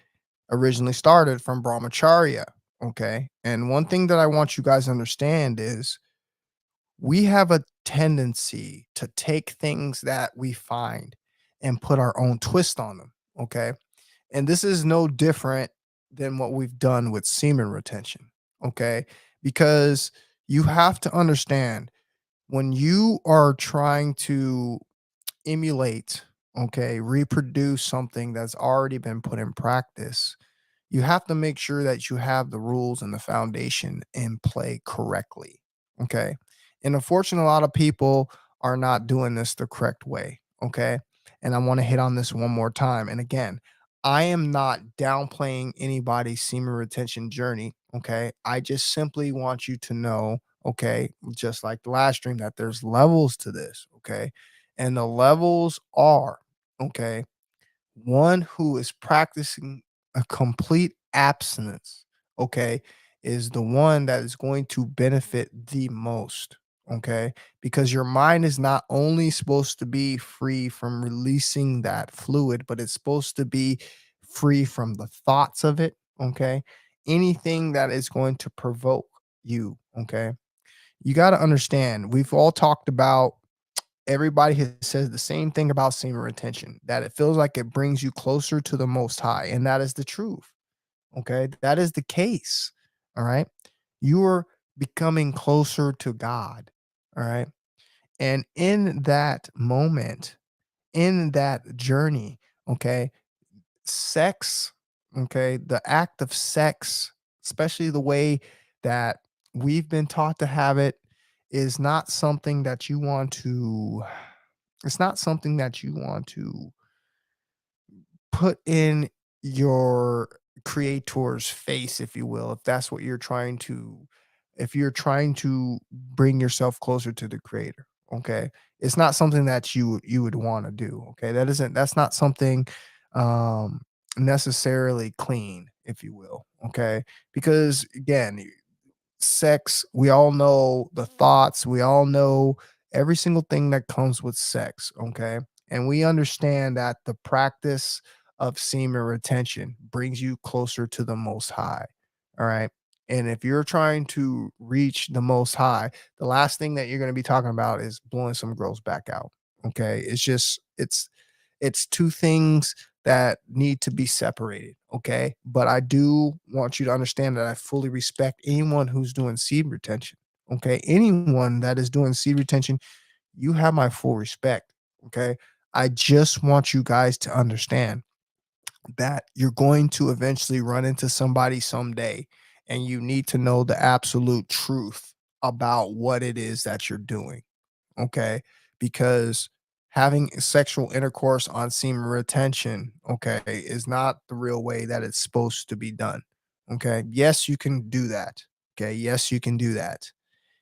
originally started from Brahmacharya. Okay. And one thing that I want you guys to understand is we have a tendency to take things that we find and put our own twist on them. Okay. And this is no different than what we've done with semen retention. Okay. Because you have to understand when you are trying to emulate, okay, reproduce something that's already been put in practice, you have to make sure that you have the rules and the foundation in play correctly. Okay. And unfortunately, a lot of people are not doing this the correct way. Okay. And I want to hit on this one more time. And again, I am not downplaying anybody's semen retention journey. Okay. I just simply want you to know, okay, just like the last stream, that there's levels to this. Okay. And the levels are, okay, one who is practicing a complete abstinence, okay, is the one that is going to benefit the most, okay? Because your mind is not only supposed to be free from releasing that fluid, but it's supposed to be free from the thoughts of it, okay? Anything that is going to provoke you, okay? You got to understand, we've all talked about, everybody has says the same thing about semen retention, that it feels like it brings you closer to the most high, and that is the truth. Okay, that is the case. All right, you are becoming closer to God. All right, and in that moment, in that journey, okay, sex, okay, the act of sex, especially the way that we've been taught to have it, is not something that you want to, it's not something that you want to put in your creator's face, if you will, if that's what you're trying to, if you're trying to bring yourself closer to the creator. Okay. It's not something that you would want to do. Okay. That's not something um necessarily clean, if you will. Okay. Because again, sex, we all know the thoughts, we all know every single thing that comes with sex, okay? And we understand that the practice of semen retention brings you closer to the most high. All right. And if you're trying to reach the most high, the last thing that you're going to be talking about is blowing some girls back out. Okay. It's two things that need to be separated. Okay. But I do want you to understand that I fully respect anyone who's doing seed retention. Okay. Anyone that is doing seed retention, you have my full respect. Okay. I just want you guys to understand that you're going to eventually run into somebody someday, and you need to know the absolute truth about what it is that you're doing. Okay. Because having sexual intercourse on semen retention, okay, is not the real way that it's supposed to be done. Okay. Yes, you can do that. Okay. Yes, you can do that.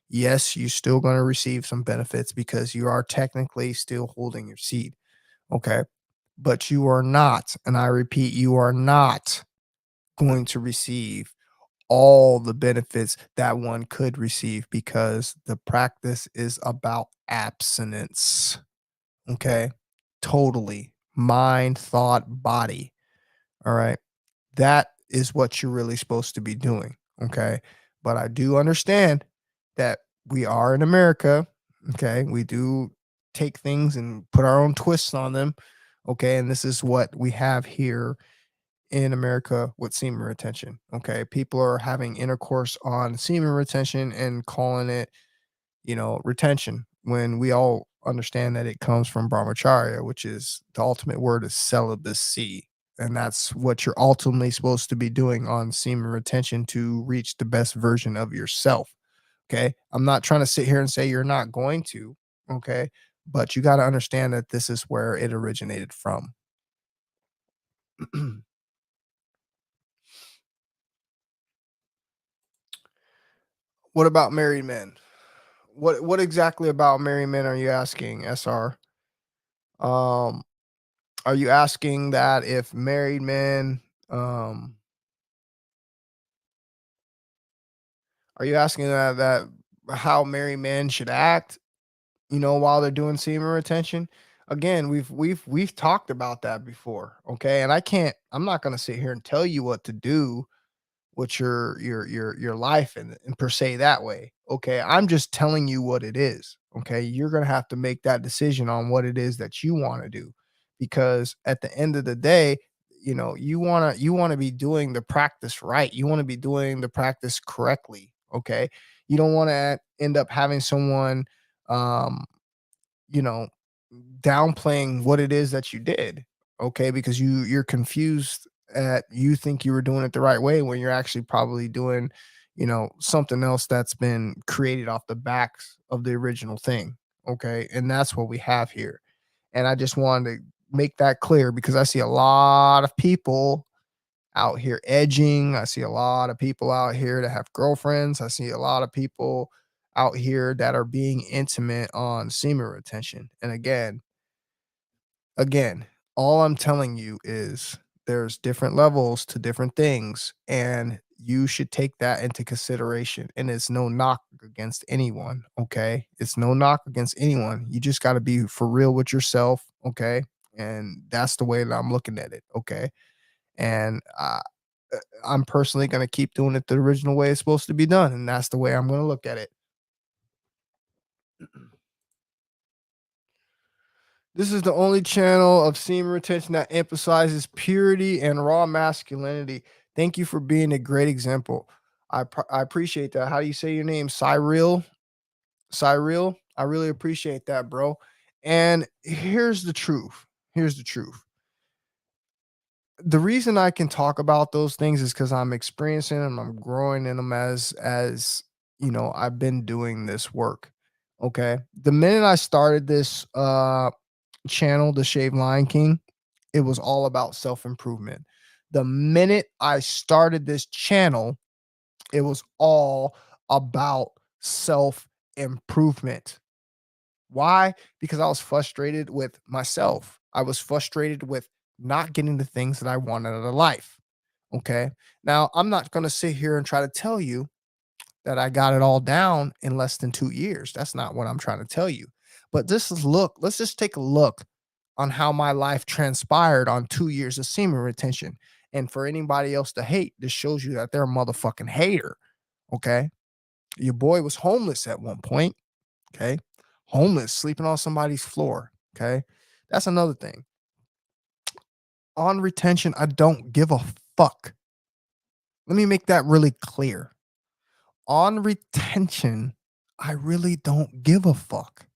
Yes, you're still going to receive some benefits because you are technically still holding your seed. Okay. But you are not, and I repeat, you are not going to receive all the benefits that one could receive, because the practice is about abstinence. Okay. Totally. Mind, thought, body. All right. That is what you're really supposed to be doing. Okay. But I do understand that we are in America. Okay. We do take things and put our own twists on them. Okay. And this is what we have here in America with semen retention. Okay. People are having intercourse on semen retention and calling it, retention, when we all understand that it comes from Brahmacharya, which is the ultimate word is celibacy. And that's what you're ultimately supposed to be doing on semen retention to reach the best version of yourself. Okay. I'm not trying to sit here and say you're not going to. Okay. But you got to understand that this is where it originated from. What about married men? What exactly about married men are you asking, SR? Um, are you asking that if married men, um, are you asking that how married men should act, while they're doing semen retention? Again, we've talked about that before, okay? And I'm not gonna sit here and tell you what to do with your life and per se that way. Okay. I'm just telling you what it is. Okay. You're gonna have to make that decision on what it is that you want to do. Because at the end of the day, you wanna be doing the practice right. You want to be doing the practice correctly. Okay. You don't want to end up having someone um, you know, downplaying what it is that you did. Okay. Because you're confused at you think you were doing it the right way when you're actually probably doing, something else that's been created off the backs of the original thing. Okay. And that's what we have here. And I just wanted to make that clear because I see a lot of people out here edging. I see a lot of people out here that have girlfriends. I see a lot of people out here that are being intimate on semen retention. And again, all I'm telling you is there's different levels to different things, and you should take that into consideration. And it's no knock against anyone. Okay. It's no knock against anyone. You just got to be for real with yourself. Okay. And that's the way that I'm looking at it. Okay. And I'm personally going to keep doing it the original way it's supposed to be done. And that's the way I'm going to look at it. This is the only channel of semen retention that emphasizes purity and raw masculinity. Thank you for being a great example. I appreciate that. How do you say your name? Cyril? Cyril? I really appreciate that, bro. And here's the truth. Here's the truth. The reason I can talk about those things is because I'm experiencing them, I'm growing in them as I've been doing this work. Okay. The minute I started this channel, The Shave Lion King, it was all about self-improvement. The minute I started this channel, it was all about self-improvement. Why? Because I was frustrated with myself. I was frustrated with not getting the things that I wanted out of life. Okay. Now, I'm not going to sit here and try to tell you that I got it all down in less than 2 years. That's not what I'm trying to tell you. But let's just take a look on how my life transpired on 2 years of semen retention. And for anybody else to hate, this shows you that they're a motherfucking hater. Okay. Your boy was homeless at one point. Okay. Homeless, sleeping on somebody's floor. Okay. That's another thing. On retention, I don't give a fuck. Let me make that really clear. On retention, I really don't give a fuck.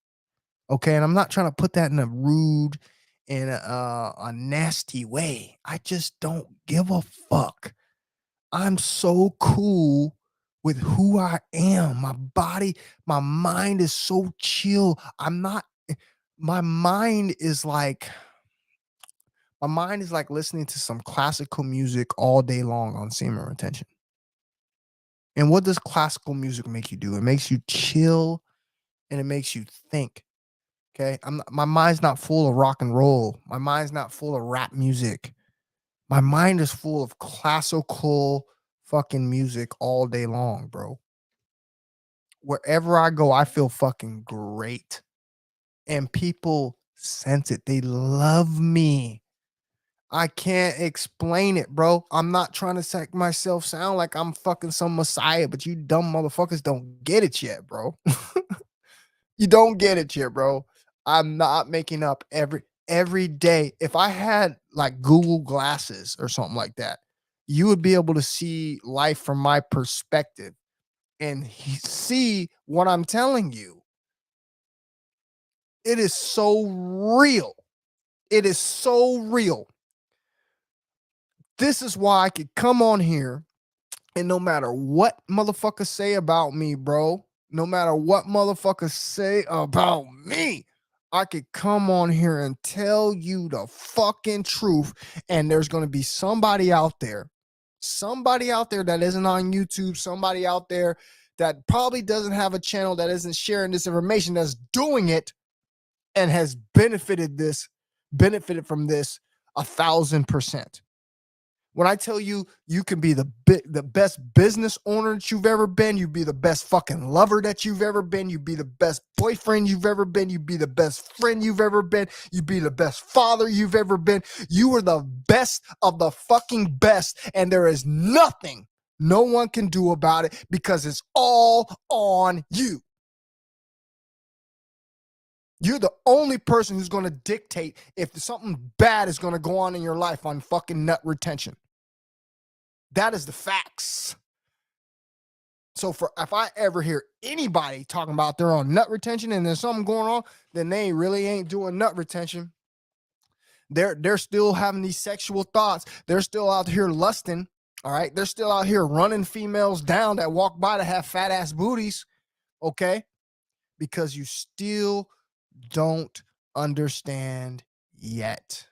Okay. And I'm not trying to put that in a rude and a nasty way. I just don't give a fuck. I'm so cool with who I am. My body, my mind is so chill. My mind is like listening to some classical music all day long on semen retention. And what does classical music make you do? It makes you chill and it makes you think. Okay. My mind's not full of rock and roll. My mind's not full of rap music. My mind is full of classical fucking music all day long, bro. Wherever I go, I feel fucking great. And people sense it. They love me. I can't explain it, bro. I'm not trying to make myself sound like I'm fucking some messiah, but you dumb motherfuckers don't get it yet, bro. You don't get it yet, bro. I'm not making up every day. If I had like Google glasses or something like that, you would be able to see life from my perspective and see what I'm telling you. It is so real. It is so real. This is why I could come on here and no matter what motherfuckers say about me, bro, no matter what motherfuckers say about me, I could come on here and tell you the fucking truth. And there's going to be somebody out there that isn't on YouTube, somebody out there that probably doesn't have a channel that isn't sharing this information, that's doing it and has benefited from this 1,000%. When I tell you, you can be the best business owner that you've ever been, you be the best fucking lover that you've ever been, you be the best boyfriend you've ever been, you be the best friend you've ever been, you be the best father you've ever been. You are the best of the fucking best, and there is nothing no one can do about it because it's all on you. You're the only person who's going to dictate if something bad is going to go on in your life on fucking nut retention. That is the facts. So if I ever hear anybody talking about they're on nut retention and there's something going on, then they really ain't doing nut retention. They're still having these sexual thoughts. They're still out here lusting. All right. They're still out here running females down that walk by to have fat ass booties. Okay. Because you still don't understand yet.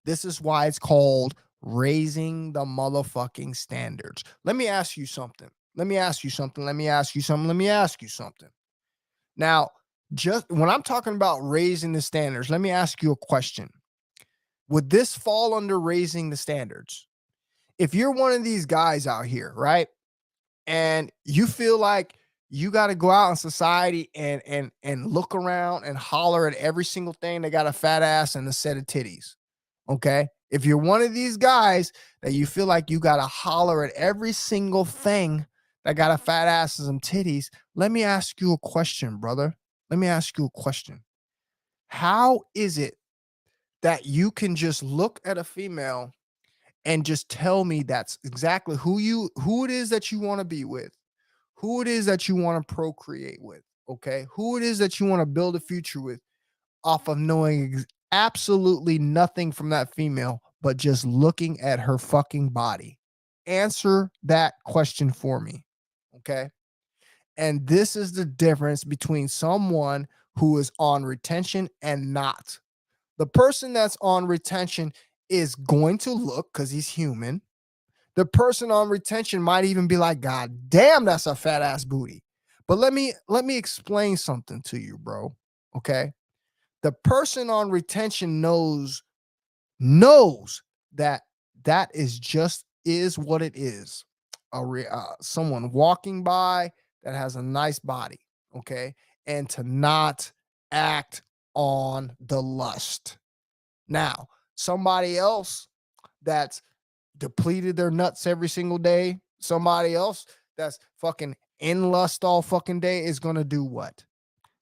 This is why it's called raising the motherfucking standards. Let me ask you something. Let me ask you something. Let me ask you something. Let me ask you something. Now, just when I'm talking about raising the standards, let me ask you a question. Would this fall under raising the standards? If you're one of these guys out here, right? And you feel like you got to go out in society and look around and holler at every single thing that got a fat ass and a set of titties. Okay? If you're one of these guys that you feel like you got to holler at every single thing that got a fat ass and some titties, let me ask you a question, brother. Let me ask you a question. How is it that you can just look at a female and just tell me that's exactly who it is that you want to be with, who it is that you want to procreate with, okay? Who it is that you want to build a future with off of knowing absolutely nothing from that female, but just looking at her fucking body. Answer that question for me, okay? And this is the difference between someone who is on retention and not. The person that's on retention is going to look, because he's human. The person on retention might even be like, God damn, that's a fat ass booty. But let me explain something to you, bro. Okay. The person on retention knows that that is what it is. Someone walking by that has a nice body, okay, and to not act on the lust. Now, somebody else that's depleted their nuts every single day, somebody else that's fucking in lust all fucking day is gonna do what?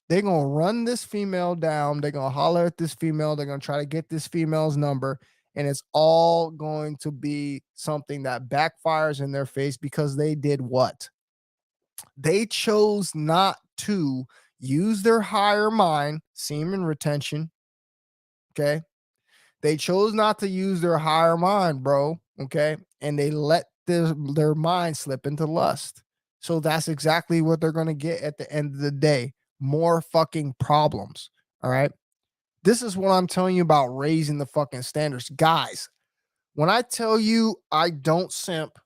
They're gonna run this female down. They're gonna holler at this female. They're gonna try to get this female's number. And it's all going to be something that backfires in their face because they did what? They chose not to use their higher mind, semen retention. Okay. They chose not to use their higher mind, bro. Okay. And they let their mind slip into lust. So that's exactly what they're going to get at the end of the day. More fucking problems. All right. This is what I'm telling you about raising the fucking standards. Guys, when I tell you I don't simp,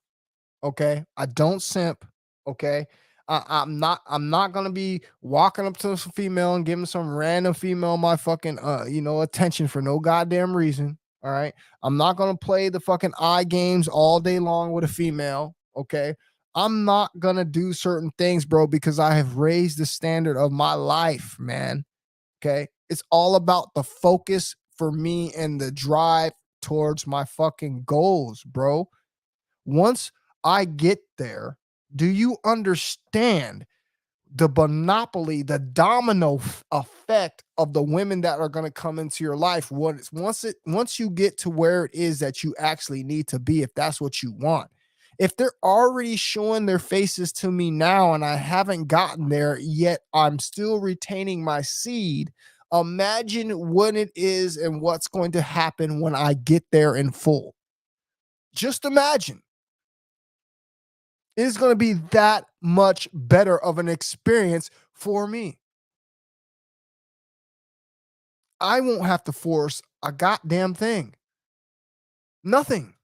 okay, I don't simp, okay. I'm not gonna be walking up to some female and giving some random female my fucking attention for no goddamn reason. All right. I'm not gonna play the fucking eye games all day long with a female. Okay. I'm not gonna do certain things, bro, because I have raised the standard of my life, man. Okay. It's all about the focus for me and the drive towards my fucking goals, bro. Once I get there, do you understand the monopoly, the domino effect of the women that are going to come into your life? Once you get to where it is that you actually need to be, if that's what you want. If they're already showing their faces to me now and I haven't gotten there yet, I'm still retaining my seed. Imagine what it is and what's going to happen when I get there in full. Just imagine. It is going to be that much better of an experience for me. I won't have to force a goddamn thing. Nothing.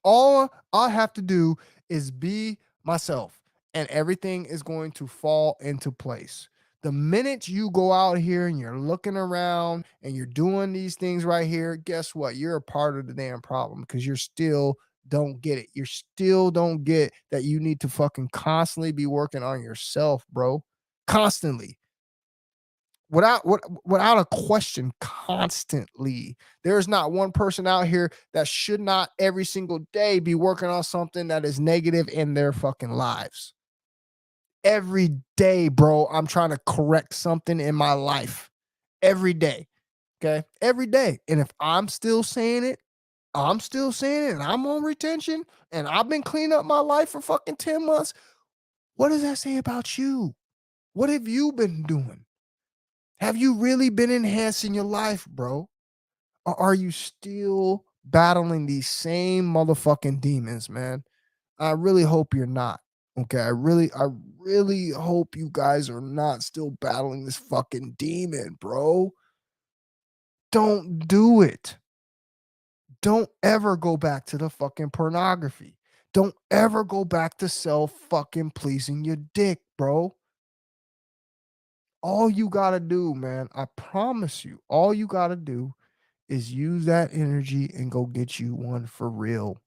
All I have to do is be myself, and everything is going to fall into place. The minute you go out here and you're looking around and you're doing these things right here, guess what? You're a part of the damn problem because you're still don't get it. You still don't get that you need to fucking constantly be working on yourself, bro. Constantly. Without a question, constantly. There's not one person out here that should not every single day be working on something that is negative in their fucking lives. Every day, bro, I'm trying to correct something in my life. Every day. Okay. Every day. And if I'm still saying it, I'm still saying it, and I'm on retention, and I've been cleaning up my life for fucking 10 months. What does that say about you? What have you been doing? Have you really been enhancing your life, bro? Or are you still battling these same motherfucking demons, man? I really hope you're not. Okay. I really hope you guys are not still battling this fucking demon, bro. Don't do it. Don't ever go back to the fucking pornography. Don't ever go back to self fucking pleasing your dick, bro. All you gotta do, man, I promise you, all you gotta do is use that energy and go get you one for real.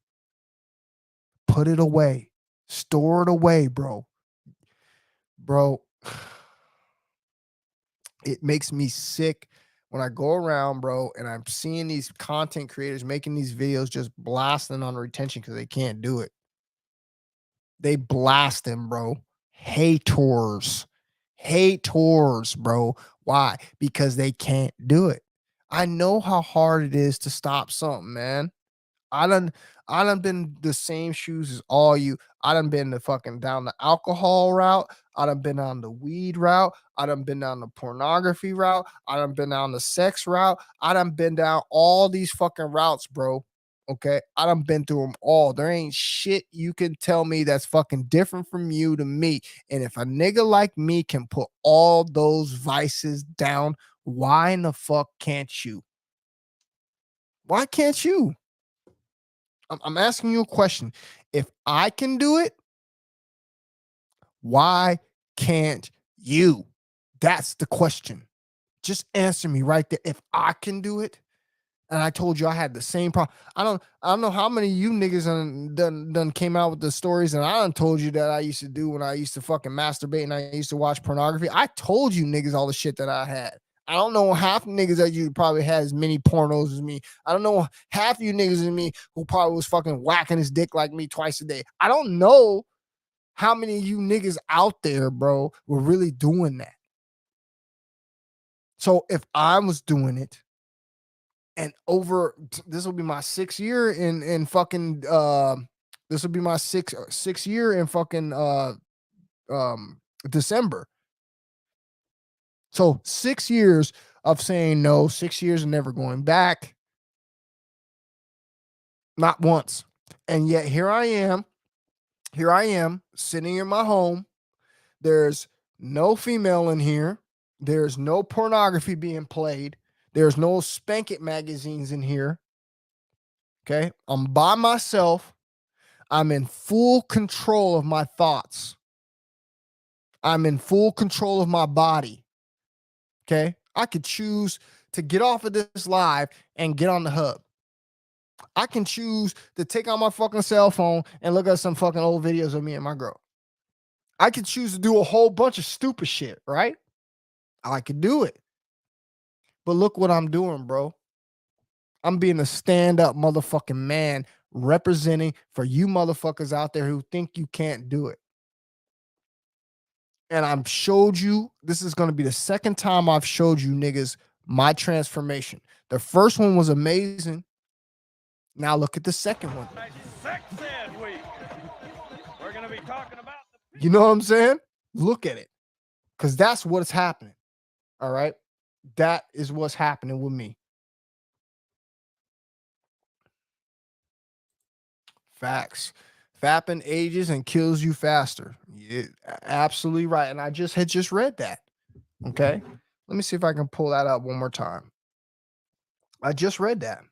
Put it away. Store it away, bro. Bro, it makes me sick when I go around, bro, and I'm seeing these content creators making these videos just blasting on retention because they can't do it. They blast them, bro. Haters. Haters, bro. Why? Because they can't do it. I know how hard it is to stop something, man. I done I done been the same shoes as all you. I done been the fucking down the alcohol route. I done been on the weed route. I done been down the pornography route. I done been down the sex route. I done been down all these fucking routes, bro. Okay. I done been through them all. There ain't shit you can tell me that's fucking different from you to me. And if a nigga like me can put all those vices down, why in the fuck can't you? Why can't you? I'm asking you a question. If I can do it, why can't you? That's the question. Just answer me right there. If I can do it, and I told you I had the same problem. I don't know how many of you niggas done came out with the stories, and I done told you that I used to do when I used to fucking masturbate and I used to watch pornography. I told you niggas all the shit that I had. I don't know half the niggas that you probably had as many pornos as me. I don't know half you niggas as me who probably was fucking whacking his dick like me twice a day. I don't know how many of you niggas out there, bro, were really doing that. So if I was doing it, and over this will be my 6th year in fucking this will be my sixth year in fucking December. So 6 years of saying no, 6 years of never going back, not once. And yet here I am sitting in my home. There's no female in here. There's no pornography being played. There's no Spank It magazines in here. Okay. I'm by myself. I'm in full control of my thoughts. I'm in full control of my body. Okay. I could choose to get off of this live and get on the hub. I can choose to take out my fucking cell phone and look at some fucking old videos of me and my girl. I could choose to do a whole bunch of stupid shit, right? I could do it. But look what I'm doing, bro. I'm being a stand-up motherfucking man representing for you motherfuckers out there who think you can't do it. And I've showed you, this is going to be the second time I've showed you niggas my transformation. The first one was amazing. Now look at the second one. Sex ed week. We're going to be talking about You know what I'm saying? Look at it. Because that's what's happening. All right. That is what's happening with me. Facts. Fapping ages and kills you faster. Yeah, absolutely right. And I had just read that. Okay. Let me see if I can pull that up one more time. I just read that.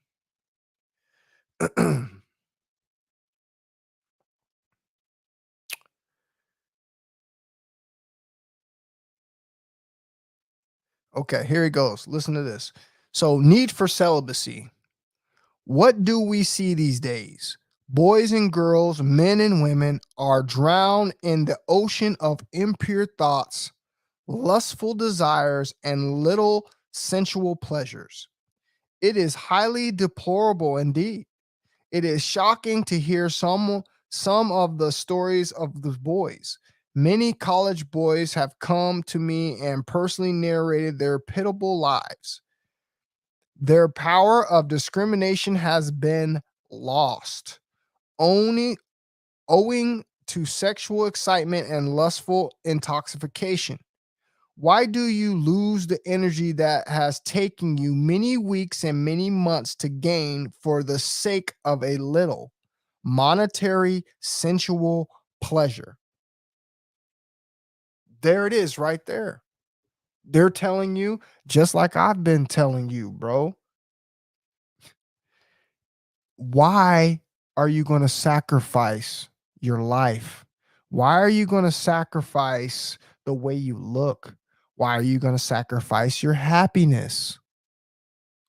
Okay, here it goes. Listen to this. So, need for celibacy. What do we see these days? Boys and girls, men and women are drowned in the ocean of impure thoughts, lustful desires, and little sensual pleasures. It is highly deplorable indeed. It is shocking to hear some of the stories of the boys. Many college boys have come to me and personally narrated their pitiable lives. Their power of discrimination has been lost, only owing to sexual excitement and lustful intoxication. Why do you lose the energy that has taken you many weeks and many months to gain for the sake of a little monetary, sensual pleasure? There it is right there. They're telling you, just like I've been telling you, bro. Why are you going to sacrifice your life? Why are you going to sacrifice the way you look? Why are you going to sacrifice your happiness?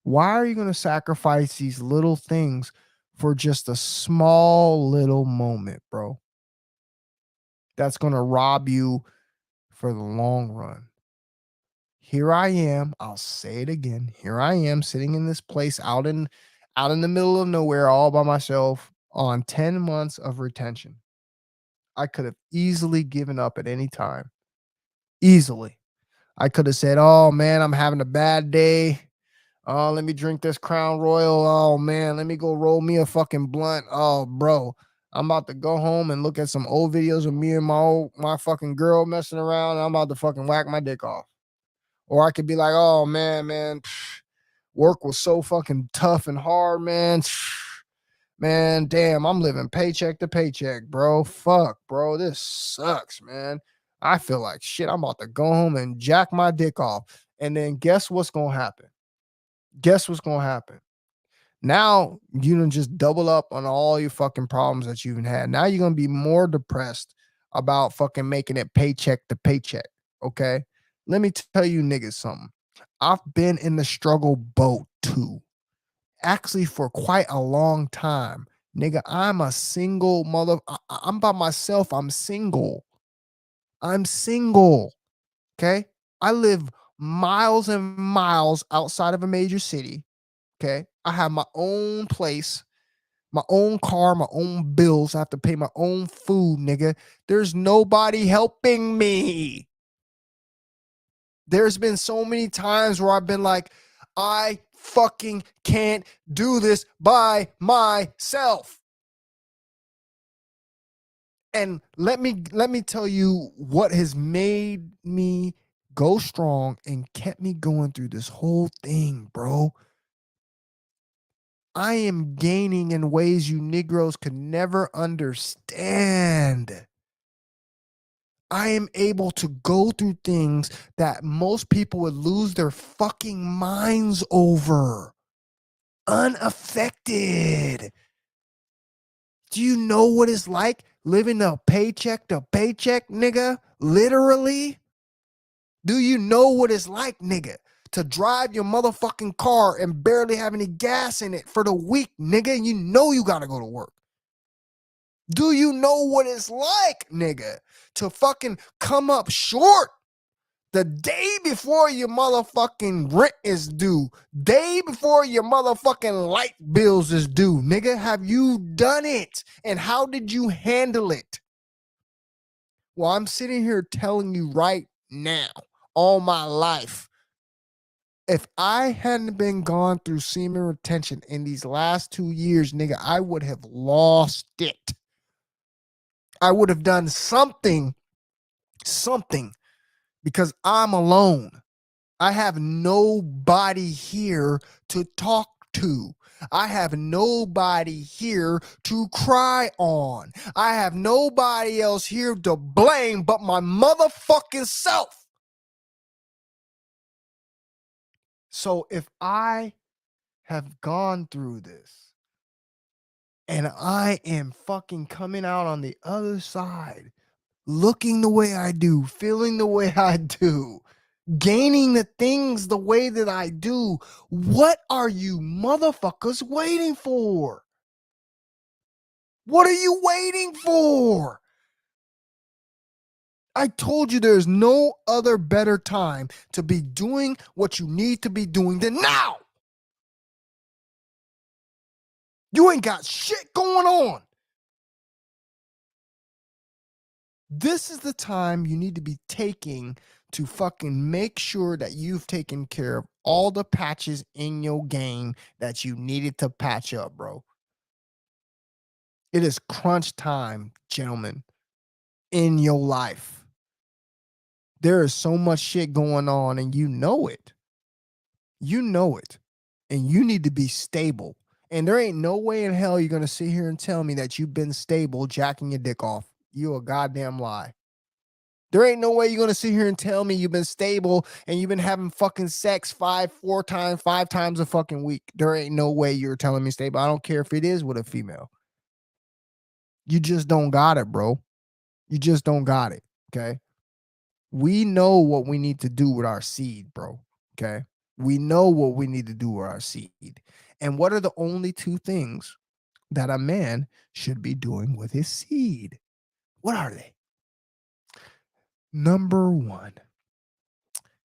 Why are you going to sacrifice these little things for just a small little moment, bro? That's going to rob you for the long run. Here I am, I'll say it again. Here I am sitting in this place out in the middle of nowhere all by myself on 10 months of retention. I could have easily given up at any time. Easily. I could have said, "Oh man, I'm having a bad day. Oh, let me drink this Crown Royal. Oh man, let me go roll me a fucking blunt. Oh, bro, I'm about to go home and look at some old videos of me and my fucking girl messing around. And I'm about to fucking whack my dick off." Or I could be like, "Oh man, work was so fucking tough and hard, man. Man, damn, I'm living paycheck to paycheck, bro. Fuck, bro, this sucks, man. I feel like shit. I'm about to go home and jack my dick off." And then guess what's gonna happen? Guess what's gonna happen? Now you done just double up on all your fucking problems that you've had. Now you're gonna be more depressed about fucking making it paycheck to paycheck. Okay. Let me tell you niggas something. I've been in the struggle boat too. Actually, for quite a long time. Nigga, I'm a single I'm by myself. I'm single. I'm single. Okay. I live miles and miles outside of a major city. Okay. I have my own place, my own car, my own bills. I have to pay my own food, nigga. There's nobody helping me. There's been so many times where I've been like, I fucking can't do this by myself. And let me tell you what has made me go strong and kept me going through this whole thing, bro. I am gaining in ways you Negroes could never understand. I am able to go through things that most people would lose their fucking minds over. Unaffected. Do you know what it's like living a paycheck to paycheck, nigga? Literally? Do you know what it's like, nigga, to drive your motherfucking car and barely have any gas in it for the week, nigga? And you know you gotta go to work. Do you know what it's like, nigga, to fucking come up short the day before your motherfucking rent is due, day before your motherfucking light bills is due, nigga? Have you done it? And how did you handle it? Well, I'm sitting here telling you right now, all my life, if I hadn't been gone through semen retention in these last 2 years, nigga, I would have lost it. I would have done something, because I'm alone. I have nobody here to talk to. I have nobody here to cry on. I have nobody else here to blame but my motherfucking self. So if I have gone through this and I am fucking coming out on the other side, looking the way I do, feeling the way I do, gaining the things the way that I do, what are you motherfuckers waiting for? What are you waiting for? I told you there's no other better time to be doing what you need to be doing than now. You ain't got shit going on. This is the time you need to be taking to fucking make sure that you've taken care of all the patches in your game that you needed to patch up, bro. It is crunch time, gentlemen, in your life. There is so much shit going on, and you know it. You know it. And you need to be stable. And there ain't no way in hell you're gonna sit here and tell me that you've been stable jacking your dick off. You a goddamn lie. There ain't no way you're gonna sit here and tell me you've been stable and you've been having fucking sex five times a fucking week. There ain't no way you're telling me stable. I don't care if it is with a female. You just don't got it, bro. You just don't got it. Okay. We know what we need to do with our seed, bro. Okay. We know what we need to do with our seed. And what are the only two things that a man should be doing with his seed? What are they? Number one,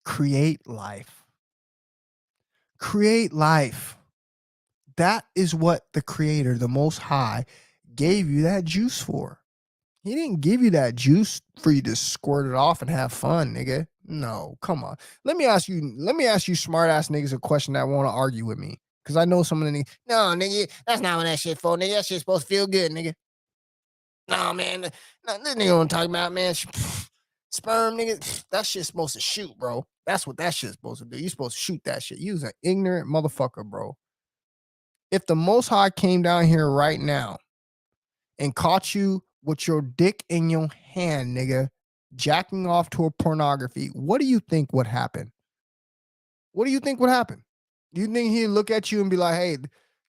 create life. Create life. That is what the creator, the most high, gave you that juice for. He didn't give you that juice for you to squirt it off and have fun, nigga. No, come on. Let me ask you smart ass niggas a question that want to argue with me. Cause I know some of the niggas, no, nigga, that's not what that shit for, nigga. That shit's supposed to feel good, nigga. No, man. No, this nigga I'm talking about, man. Sperm, nigga. That shit's supposed to shoot, bro. That's what that shit's supposed to do. You supposed to shoot that shit. You's an ignorant motherfucker, bro. If the Most High came down here right now and caught you with your dick in your hand, nigga, jacking off to a pornography, what do you think would happen? What do you think would happen? You think he'd look at you and be like, hey,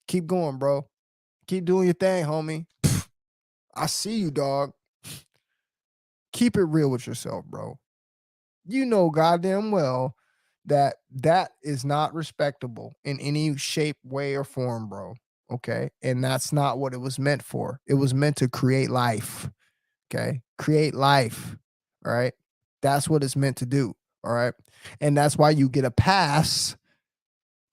keep going, bro. Keep doing your thing, homie. I see you, dog. Keep it real with yourself, bro. You know goddamn well that that is not respectable in any shape, way, or form, bro. Okay. And that's not what it was meant for. It was meant to create life. Okay. Create life. All right. That's what it's meant to do. All right. And that's why you get a pass.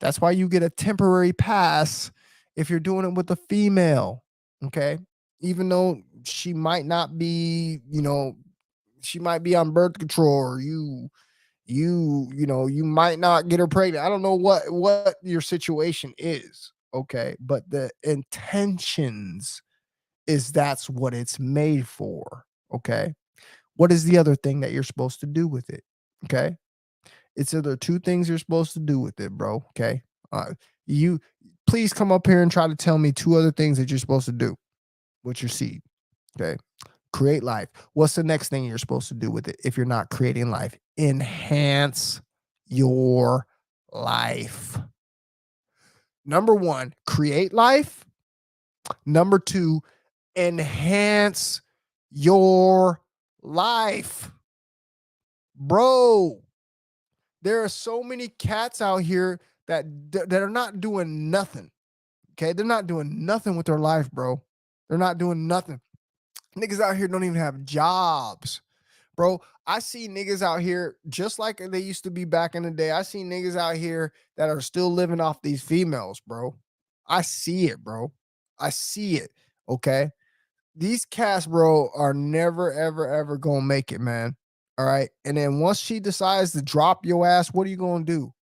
That's why you get a temporary pass if you're doing it with a female. Okay. Even though she might not be, she might be on birth control, or you might not get her pregnant. I don't know what your situation is. Okay. But the intentions is that's what it's made for. Okay. What is the other thing that you're supposed to do with it? Okay. It's either two things you're supposed to do with it, bro. Okay. You please come up here and try to tell me two other things that you're supposed to do with your seed. Okay. Create life. What's the next thing you're supposed to do with it if you're not creating life? Enhance your life. Number one, create life. Number two, enhance your life. Bro, there are so many cats out here that are not doing nothing. Okay, they're not doing nothing with their life, bro. They're not doing nothing. Niggas out here don't even have jobs, bro. I see niggas out here just like they used to be back in the day. I see niggas out here that are still living off these females, bro. I see it, bro. I see it. Okay. These cats, bro, are never, ever, ever gonna make it, man. All right. And then once she decides to drop your ass, what are you gonna do?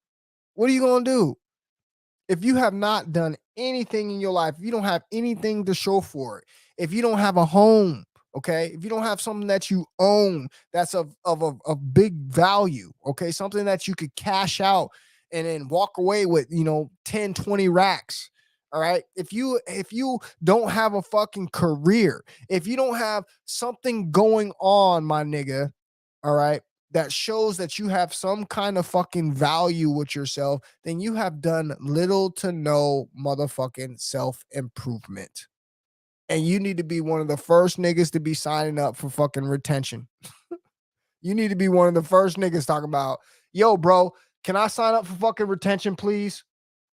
What are you gonna do? If you have not done anything in your life, if you don't have anything to show for it, if you don't have a home, okay, if you don't have something that you own that's of big value, okay, something that you could cash out and then walk away with, 10, 20 racks. All right. If you don't have a fucking career, if you don't have something going on, my nigga, all right, that shows that you have some kind of fucking value with yourself, then you have done little to no motherfucking self-improvement. And you need to be one of the first niggas to be signing up for fucking retention. You need to be one of the first niggas talking about, yo, bro, can I sign up for fucking retention, please?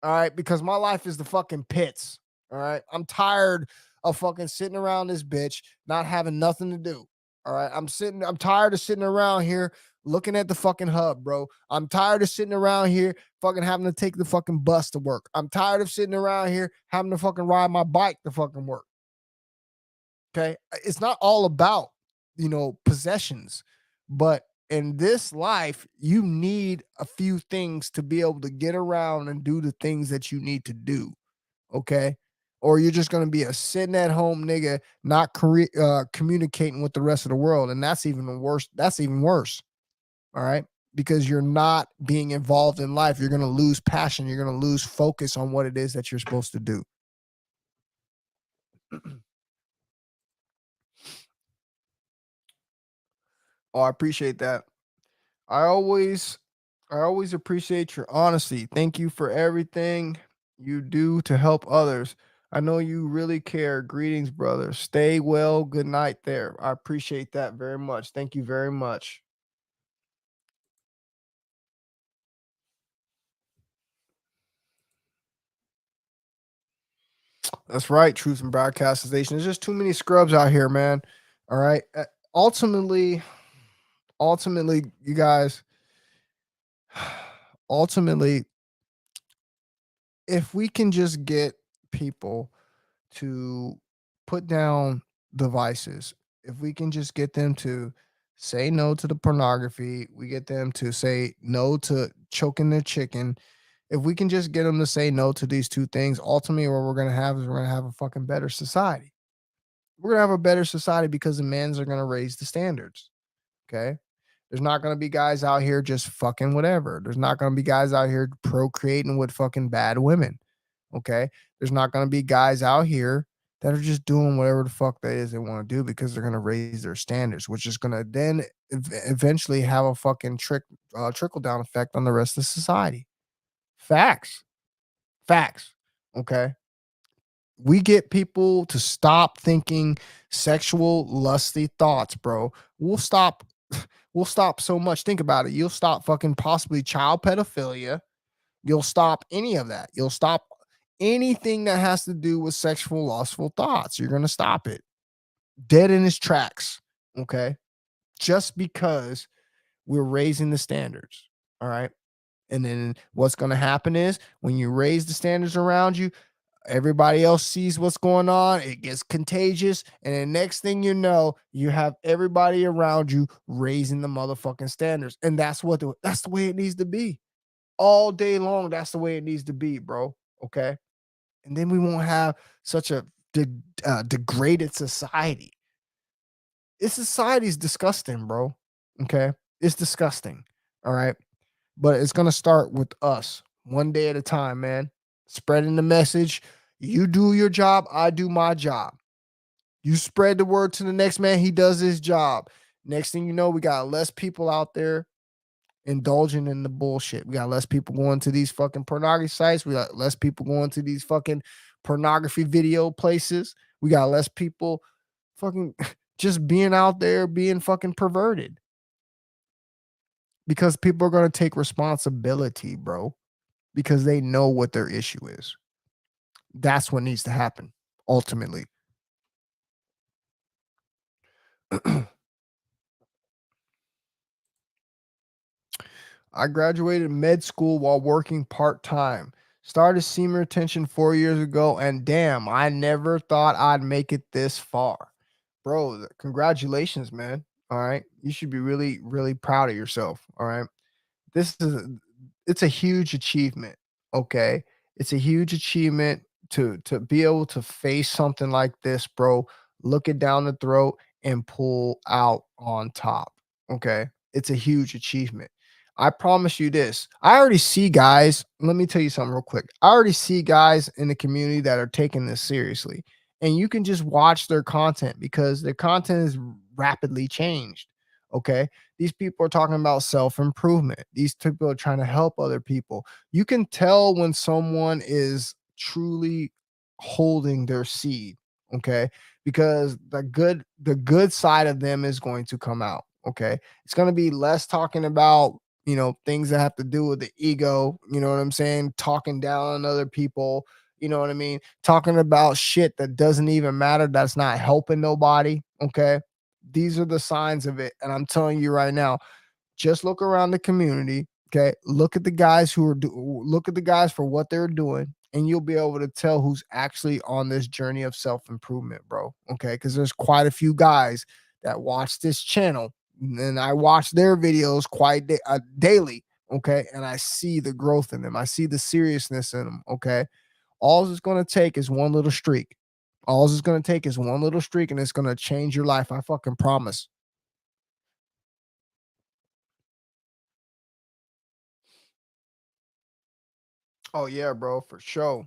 All right, because my life is the fucking pits. All right. I'm tired of fucking sitting around this bitch, not having nothing to do. All right. I'm tired of sitting around here looking at the fucking hub, bro. I'm tired of sitting around here fucking having to take the fucking bus to work. I'm tired of sitting around here having to fucking ride my bike to fucking work. Okay. It's not all about, possessions, but in this life, you need a few things to be able to get around and do the things that you need to do. Okay. Or you're just going to be a sitting at home nigga, not communicating with the rest of the world. And that's even worse. That's even worse. All right. Because you're not being involved in life. You're going to lose passion. You're going to lose focus on what it is that you're supposed to do. Oh, I appreciate that. I always appreciate your honesty. Thank you for everything you do to help others. I know you really care. Greetings, brother. Stay well. Good night there. I appreciate that very much. Thank you very much. That's right. Truth and Broadcastation. There's just too many scrubs out here, man. All right. Ultimately, you guys, ultimately, if we can just get people to put down devices, if we can just get them to say no to the pornography, we get them to say no to choking their chicken. If we can just get them to say no to these two things, ultimately, what we're going to have is we're going to have a fucking better society. We're going to have a better society because the men's are going to raise the standards. Okay. There's not going to be guys out here just fucking whatever. There's not going to be guys out here procreating with fucking bad women. Okay. There's not going to be guys out here that are just doing whatever the fuck they want to do because they're going to raise their standards, which is going to then eventually have a fucking trickle down effect on the rest of society. Facts. Facts. Okay. We get people to stop thinking sexual lusty thoughts, bro. We'll stop so much. Think about it. You'll stop fucking possibly child pedophilia. You'll stop any of that. You'll stop anything that has to do with sexual lustful thoughts. You're going to stop it dead in its tracks. Okay. Just because we're raising the standards. All right. And then what's going to happen is when you raise the standards around you, everybody else sees what's going on. It gets contagious. And the next thing you know, you have everybody around you raising the motherfucking standards. And that's the way it needs to be. All day long, that's the way it needs to be, bro. Okay. And then we won't have such a degraded society. This society is disgusting, bro. Okay. It's disgusting. All right. But it's going to start with us one day at a time, man. Spreading the message. You do your job. I do my job. You spread the word to the next man. He does his job. Next thing you know, we got less people out there indulging in the bullshit. We got less people going to these fucking pornography sites. We got less people going to these fucking pornography video places. We got less people fucking just being out there being fucking perverted. Because people are going to take responsibility, bro, because they know what their issue is. That's what needs to happen, ultimately. I graduated med school while working part-time. Started semen retention 4 years ago, and damn, I never thought I'd make it this far. Bro, congratulations, man. All right. You should be really, really proud of yourself. All right. It's a huge achievement. Okay. It's a huge achievement to be able to face something like this, bro. Look it down the throat and pull out on top. Okay. It's a huge achievement. I promise you this. I already see guys. Let me tell you something real quick. I already see guys in the community that are taking this seriously. And you can just watch their content because their content is rapidly changed. Okay. These people are talking about self-improvement. These people are trying to help other people. You can tell when someone is truly holding their seed, okay? Because the good side of them is going to come out, okay? It's going to be less talking about, things that have to do with the ego, you know what I'm saying? Talking down on other people, you know what I mean? Talking about shit that doesn't even matter, that's not helping nobody, okay? These are the signs of it. And I'm telling you right now, just look around the community. Okay. Look at the guys look at the guys for what they're doing, and you'll be able to tell who's actually on this journey of self-improvement, bro. Okay. Because there's quite a few guys that watch this channel, and I watch their videos daily. Okay. And I see the growth in them. I see the seriousness in them. Okay. All it's going to take is one little streak. All it's going to take is one little streak, and it's going to change your life. I fucking promise. Oh yeah, bro, for sure.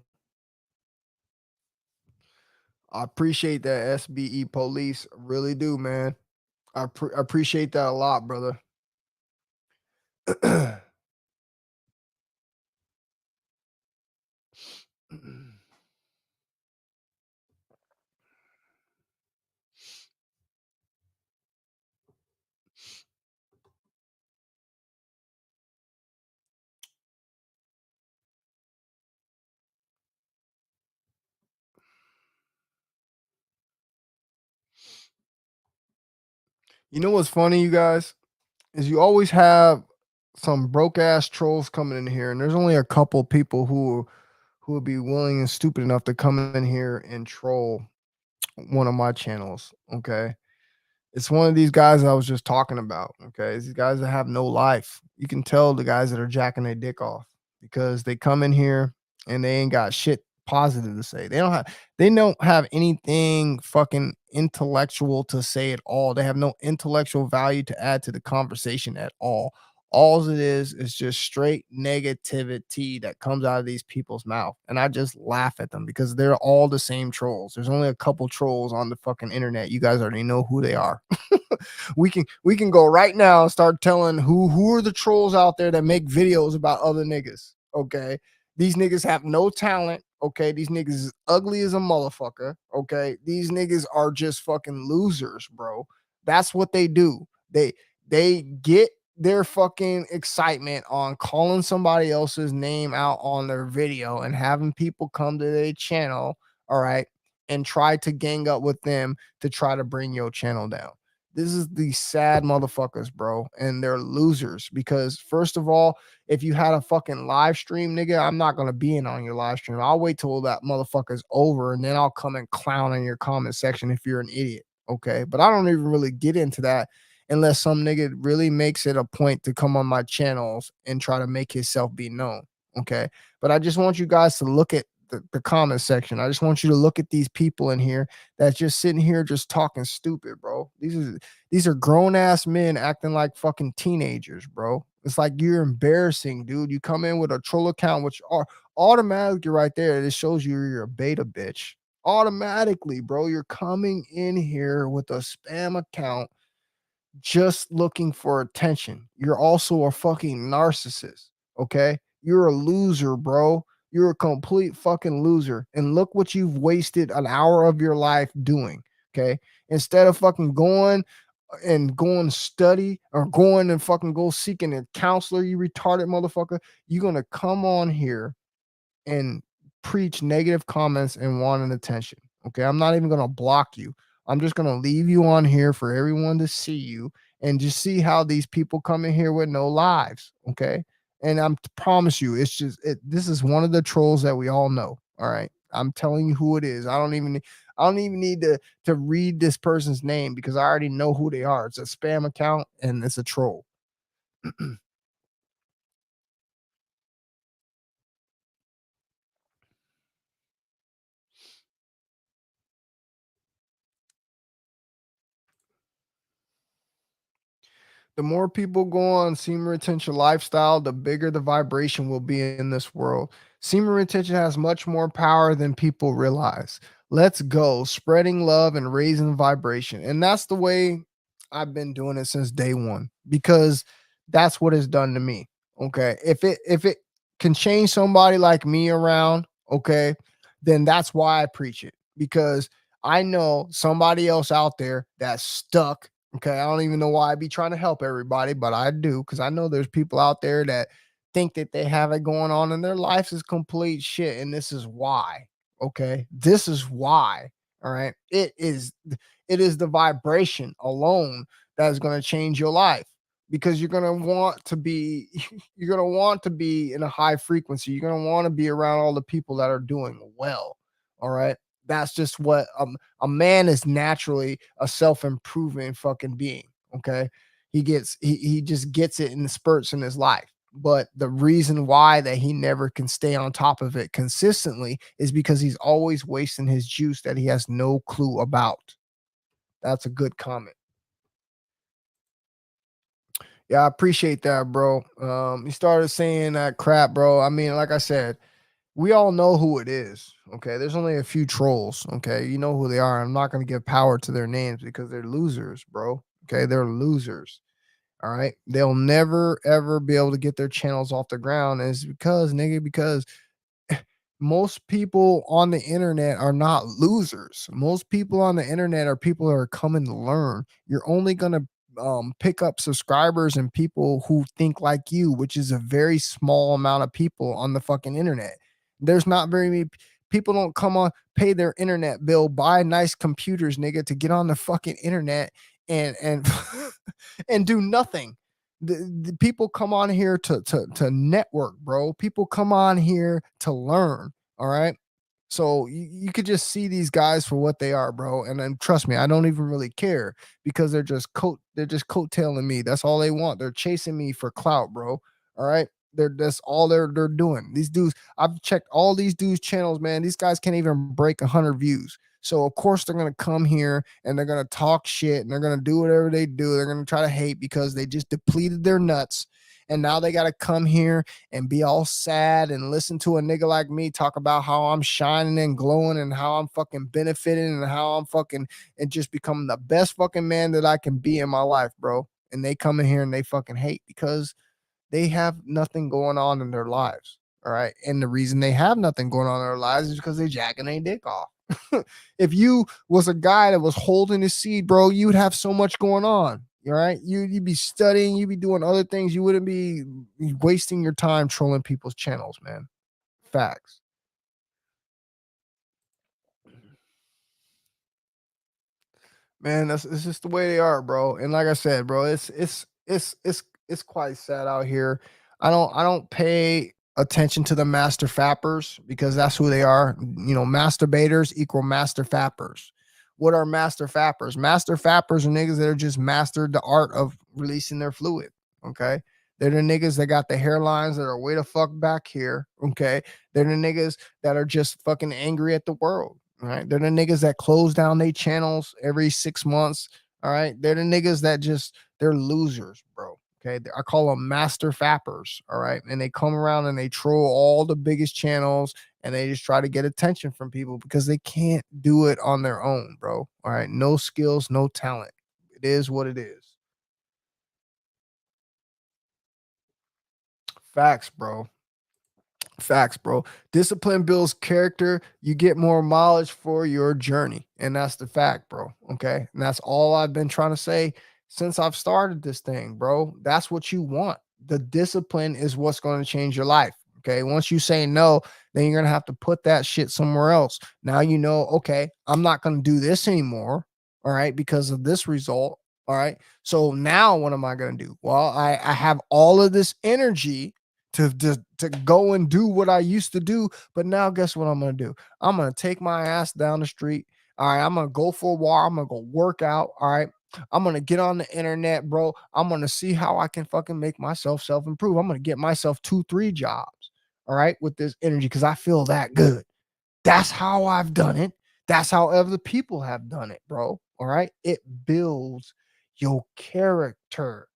I appreciate that SBE police. Really do, man. Appreciate that a lot, brother. You know what's funny, you guys, is you always have some broke ass trolls coming in here, and there's only a couple people who would be willing and stupid enough to come in here and troll one of my channels. Okay. It's one of these guys I was just talking about. Okay. It's these guys that have no life. You can tell the guys that are jacking their dick off because they come in here and they ain't got shit positive to say. They don't have anything fucking intellectual to say at all. They have no intellectual value to add to the conversation at all. All it is just straight negativity that comes out of these people's mouth. And I just laugh at them because they're all the same trolls. There's only a couple trolls on the fucking internet. You guys already know who they are. We can go right now and start telling who are the trolls out there that make videos about other niggas. Okay. These niggas have no talent. Okay. These niggas is ugly as a motherfucker. Okay. These niggas are just fucking losers, bro. That's what they do. They get their fucking excitement on calling somebody else's name out on their video and having people come to their channel, all right, and try to gang up with them to try to bring your channel down. This is the sad motherfuckers, bro, and they're losers because first of all, if you had a fucking live stream, nigga, I'm not gonna be in on your live stream. I'll wait till that motherfucker's over and then I'll come and clown in your comment section if you're an idiot. Okay. But I don't even really get into that unless some nigga really makes it a point to come on my channels and try to make himself be known. Okay. But I just want you guys to look at the comment section. I just want you to look at these people in here that's just sitting here just talking stupid, bro. These are grown ass men acting like fucking teenagers, bro. It's like you're embarrassing, dude. You come in with a troll account, which are automatically right there. It shows you're a beta bitch. Automatically, bro. You're coming in here with a spam account just looking for attention. You're also a fucking narcissist. Okay. You're a loser, bro. You're a complete fucking loser. And look what you've wasted an hour of your life doing. Okay. Instead of fucking going study or going and fucking go seeking a counselor, you retarded motherfucker, you're going to come on here and preach negative comments and want an attention. Okay. I'm not even going to block you. I'm just going to leave you on here for everyone to see you and just see how these people come in here with no lives. Okay. And I'm promise you, it's just this is one of the trolls that we all know. All right. I'm telling you who it is. I don't even need to read this person's name because I already know who they are. It's a spam account and it's a troll. The more people go on semen retention lifestyle, the bigger the vibration will be in this world. Semen retention has much more power than people realize. Let's go, spreading love and raising vibration. And that's the way I've been doing it since day one because that's what it's done to me. Okay. If it can change somebody like me around, okay, then that's why I preach it because I know somebody else out there that's stuck. Okay. I don't even know why I be trying to help everybody, but I do because I know there's people out there that think that they have it going on and their life is complete shit. And this is why. Okay. This is why. All right. It is the vibration alone that is going to change your life because you're going to want to be you're going to want to be in a high frequency. You're going to want to be around all the people that are doing well. All right. That's just what a man is naturally a self-improving fucking being. Okay. He just gets it in spurts in his life. But the reason why that he never can stay on top of it consistently is because he's always wasting his juice that he has no clue about. That's a good comment. Yeah, I appreciate that, bro. He started saying that crap, bro. I mean, like I said, We all know who it is. Okay. There's only a few trolls. Okay. You know who they are. I'm not going to give power to their names because they're losers, bro. Okay. They're losers. All right. They'll never, ever be able to get their channels off the ground. And it's because, nigga, because most people on the internet are not losers. Most people on the internet are people that are coming to learn. You're only going to pick up subscribers and people who think like you, which is a very small amount of people on the fucking internet. There's not very many people don't come on, pay their internet bill, buy nice computers, nigga, to get on the fucking internet and and do nothing. The people come on here to network, bro. People come on here to learn. All right. So you could just see these guys for what they are, bro. And then trust me, I don't even really care because they're just coattailing me. That's all they want. They're chasing me for clout, bro. All right. That's all they're doing. These dudes, I've checked all these dudes' channels, man. These guys can't even break 100 views. So of course they're gonna come here and they're gonna talk shit and they're gonna do whatever they do. They're gonna try to hate because they just depleted their nuts. And now they gotta come here and be all sad and listen to a nigga like me talk about how I'm shining and glowing and how I'm fucking benefiting and how I'm fucking and just becoming the best fucking man that I can be in my life, bro. And they come in here and they fucking hate because they have nothing going on in their lives. All right. And the reason they have nothing going on in their lives is because they jacking their dick off. If you was a guy that was holding his seed, bro, you'd have so much going on. All right. You'd be studying, you'd be doing other things. You wouldn't be wasting your time trolling people's channels, man. Facts. Man, that's it's just the way they are, bro. And like I said, bro, it's quite sad out here. I don't pay attention to the master fappers because that's who they are. You know, masturbators equal master fappers. What are master fappers? Master fappers are niggas that are just mastered the art of releasing their fluid. Okay. They're the niggas that got the hairlines that are way the fuck back here. Okay. They're the niggas that are just fucking angry at the world. All right. They're the niggas that close down their channels every 6 months. All right. They're the niggas that just, they're losers, bro. Okay. I call them master fappers. All right. And they come around and they troll all the biggest channels and they just try to get attention from people because they can't do it on their own, bro. All right. No skills, no talent. It is what it is. Facts, bro. Facts, bro. Discipline builds character. You get more mileage for your journey. And that's the fact, bro. Okay. And that's all I've been trying to say since I've started this thing, bro. That's what you want. The discipline is what's going to change your life. Okay. Once you say no, then you're going to have to put that shit somewhere else. Now you know, okay, I'm not going to do this anymore. All right. Because of this result. All right. So now what am I going to do? Well, I have all of this energy to go and do what I used to do. But now guess what I'm gonna do? I'm gonna take my ass down the street. All right, I'm gonna go for a walk. I'm gonna go work out. All right. I'm gonna get on the internet, bro. I'm gonna see how I can fucking make myself self-improve. I'm gonna get myself 2, 3 jobs. All right, with this energy because I feel that good. That's how I've done it. That's how other people have done it, bro. All right. It builds your character.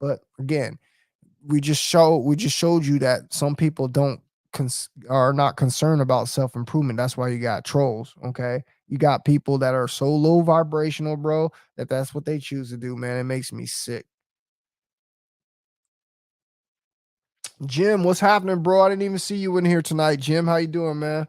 But again, we just showed you that some people don't are not concerned about self-improvement. That's why you got trolls. Okay, you got people that are so low vibrational, bro, that that's what they choose to do, man. It makes me sick. Jim, what's happening, bro? I didn't even see you in here tonight. Jim, how you doing, man?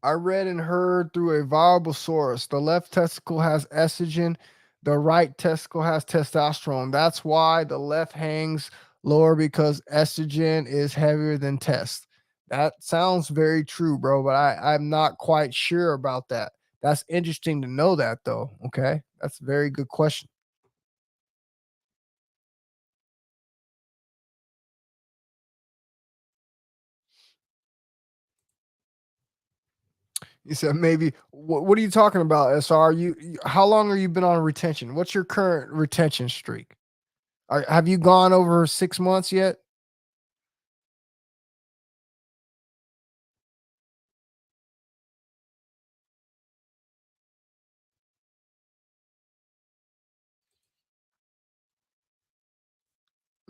I read and heard through a viable source. The left testicle has estrogen, the right testicle has testosterone. That's why the left hangs lower because estrogen is heavier than test. That sounds very true, bro, but I'm not quite sure about that. That's interesting to know that though. Okay. That's a very good question. You said maybe what are you talking about, SR? How long are you been on retention? What's your current retention streak? Have you gone over 6 months yet?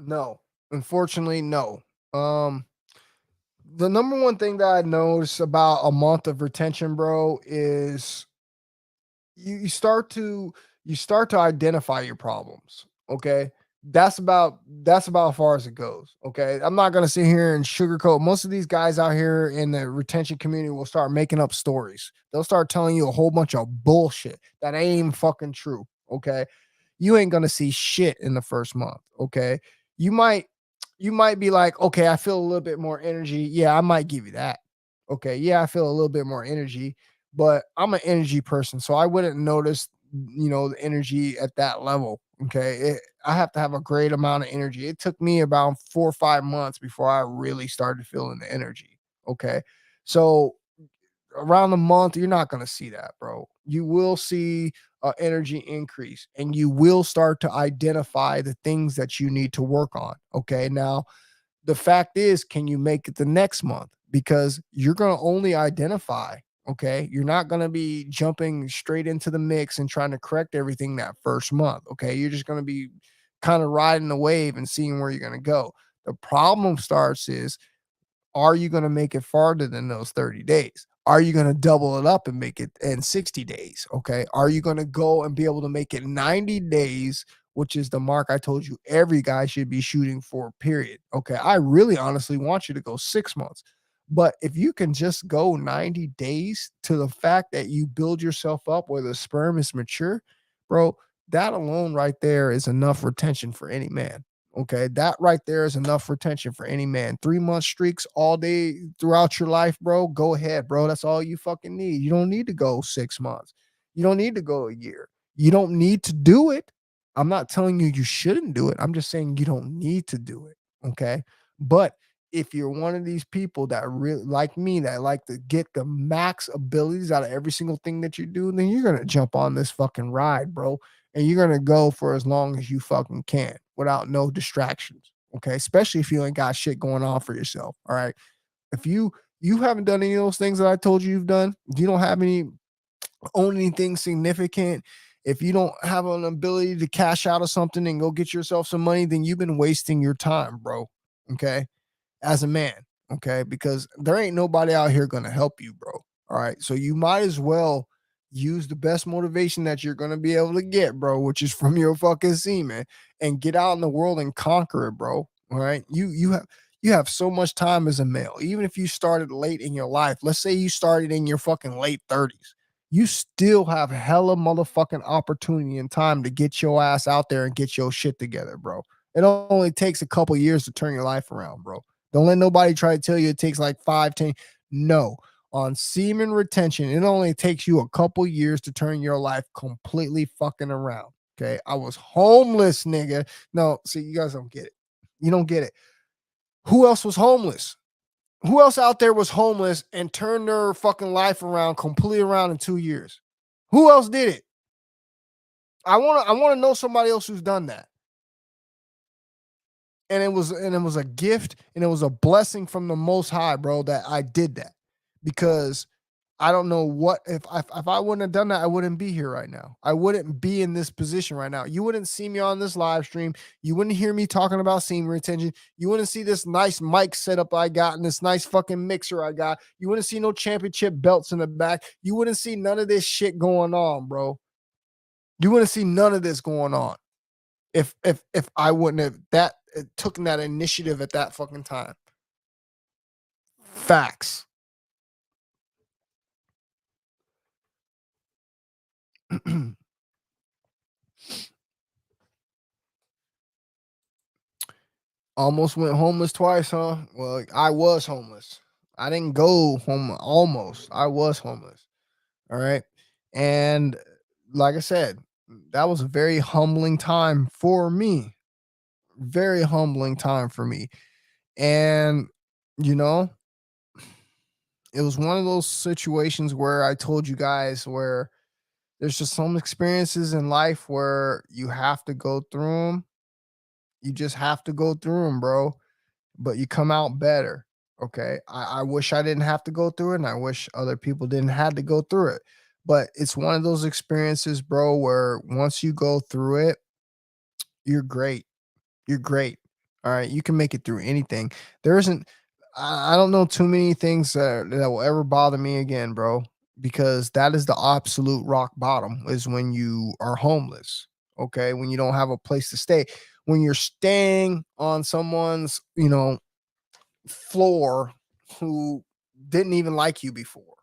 No, unfortunately, no. Um, the number one thing that I notice about a month of retention, bro, is you start to identify your problems. Okay. That's about as far as it goes. Okay. I'm not gonna sit here and sugarcoat. Most of these guys out here in the retention community will start making up stories. They'll start telling you a whole bunch of bullshit that ain't even fucking true. Okay. You ain't gonna see shit in the first month. Okay. You might you might be like, okay, I feel a little bit more energy. Yeah, I might give you that. Okay. Yeah, I feel a little bit more energy, but I'm an energy person, so I wouldn't notice, the energy at that level. Okay. I have to have a great amount of energy. It took me about 4 or 5 months before I really started feeling the energy. Okay. So around the month, you're not going to see that, bro. You will see energy increase and you will start to identify the things that you need to work on. Okay. Now, the fact is, can you make it the next month? Because you're going to only identify, okay? You're not going to be jumping straight into the mix and trying to correct everything that first month, okay? You're just going to be kind of riding the wave and seeing where you're going to go. The problem starts is, are you going to make it farther than those 30 days? Are you going to double it up and make it in 60 days? Okay. Are you going to go and be able to make it 90 days, which is the mark I told you every guy should be shooting for, period? Okay. I really honestly want you to go 6 months. But if you can just go 90 days to the fact that you build yourself up where the sperm is mature, bro, that alone right there is enough retention for any man. Okay, that right there is enough retention for any man. 3 month streaks all day throughout your life, bro. Go ahead, bro. That's all you fucking need. You don't need to go 6 months. You don't need to go a year. You don't need to do it. I'm not telling you you shouldn't do it. I'm just saying you don't need to do it. Okay. But if you're one of these people that really like me, that like to get the max abilities out of every single thing that you do, then you're going to jump on this fucking ride, bro, and you're gonna go for as long as you fucking can without no distractions. Okay, especially if you ain't got shit going on for yourself. All right, if you haven't done any of those things that I told you you've done, if you don't have any own anything significant, if you don't have an ability to cash out of something and go get yourself some money, then you've been wasting your time, bro. Okay, as a man, okay? Because there ain't nobody out here gonna help you, bro. All right. So you might as well use the best motivation that you're gonna be able to get, bro, which is from your fucking semen, and get out in the world and conquer it, bro. All right. You have so much time as a male. Even if you started late in your life, let's say you started in your fucking late 30s, you still have hella motherfucking opportunity and time to get your ass out there and get your shit together, bro. It only takes a couple years to turn your life around, bro. Don't let nobody try to tell you it takes like 5, 10. No. On semen retention, it only takes you a couple years to turn your life completely fucking around. Okay. I was homeless, nigga. No, see, you guys don't get it. You don't get it. Who else was homeless? Who else out there was homeless and turned their fucking life around, completely around in 2 years? Who else did it? I want to know somebody else who's done that. And it was a gift and it was a blessing from the most high, bro, that I did that. Because I don't know what if I wouldn't have done that, I wouldn't be here right now. I wouldn't be in this position right now. You wouldn't see me on this live stream. You wouldn't hear me talking about semen retention. You wouldn't see this nice mic setup I got and this nice fucking mixer I got. You wouldn't see no championship belts in the back. You wouldn't see none of this shit going on, bro. You wouldn't see none of this going on if I wouldn't have taken that initiative at that fucking time. Facts. Almost went homeless twice, huh? Well, I was homeless. I didn't go home almost. I was homeless. All right. And like I said, that was a very humbling time for me. Very humbling time for me. And, you know, it was one of those situations where I told you guys where there's just some experiences in life where you have to go through them. You just have to go through them, bro. But you come out better. Okay. I wish I didn't have to go through it, and I wish other people didn't have to go through it. But it's one of those experiences, bro, where once you go through it, you're great. You're great. All right, you can make it through anything. There isn't. I don't know too many things that will ever bother me again, bro. Because that is the absolute rock bottom. Is when you are homeless. Okay, when you don't have a place to stay. When you're staying on someone's, floor who didn't even like you before.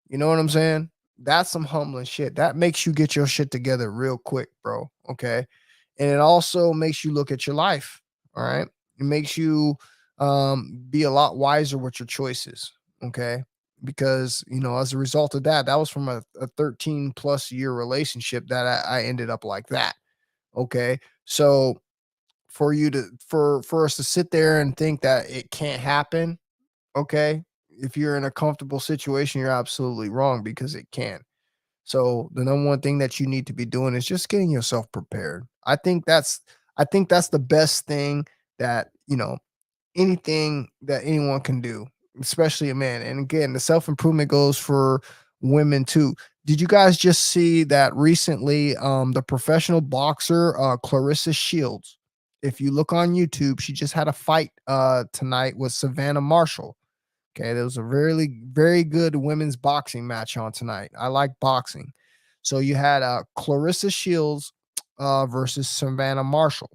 You know what I'm saying? That's some humbling shit. That makes you get your shit together real quick, bro. Okay. And it also makes you look at your life. All right. It makes you be a lot wiser with your choices. Okay. Because, as a result of that, that was from a 13 plus year relationship that I ended up like that. Okay. So for us to sit there and think that it can't happen, okay, if you're in a comfortable situation, you're absolutely wrong because it can. So the number one thing that you need to be doing is just getting yourself prepared. I think that's the best thing that, anything that anyone can do, especially a man. And again, the self-improvement goes for women too. Did you guys just see that recently the professional boxer Clarissa Shields, if you look on YouTube, she just had a fight tonight with Savannah Marshall. Okay, there was a very, very good women's boxing match on tonight. I like boxing. So you had Clarissa Shields versus Savannah Marshall.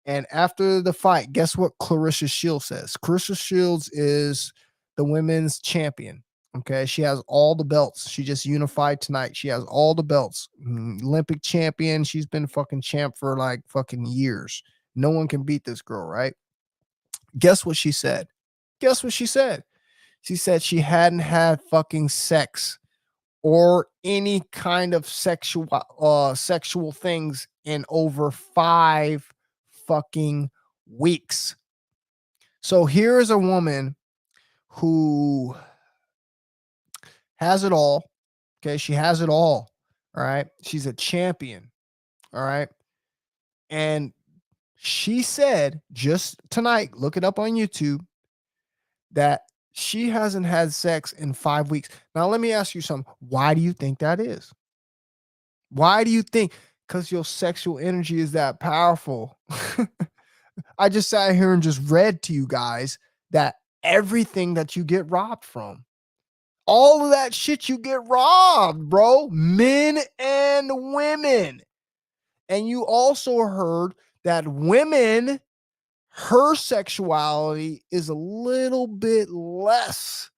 And after the fight, guess what Clarissa Shields says? Clarissa Shields is the women's champion. Okay, she has all the belts. She just unified tonight. She has all the belts. Olympic champion. She's been fucking champ for like fucking years. No one can beat this girl, right? Guess what she said? Guess what she said? She said she hadn't had fucking sex or any kind of sexual things in over 5 fucking weeks. So here is a woman who has it all. Okay, she has it all. All right. She's a champion. All right. And she said just tonight, look it up on YouTube, that she hasn't had sex in 5 weeks. Now, let me ask you something. Why do you think that is? Why do you think? Because your sexual energy is that powerful. I just sat here and just read to you guys that everything that you get robbed from, all of that shit you get robbed, bro, men and women. And you also heard that women, her sexuality is a little bit less,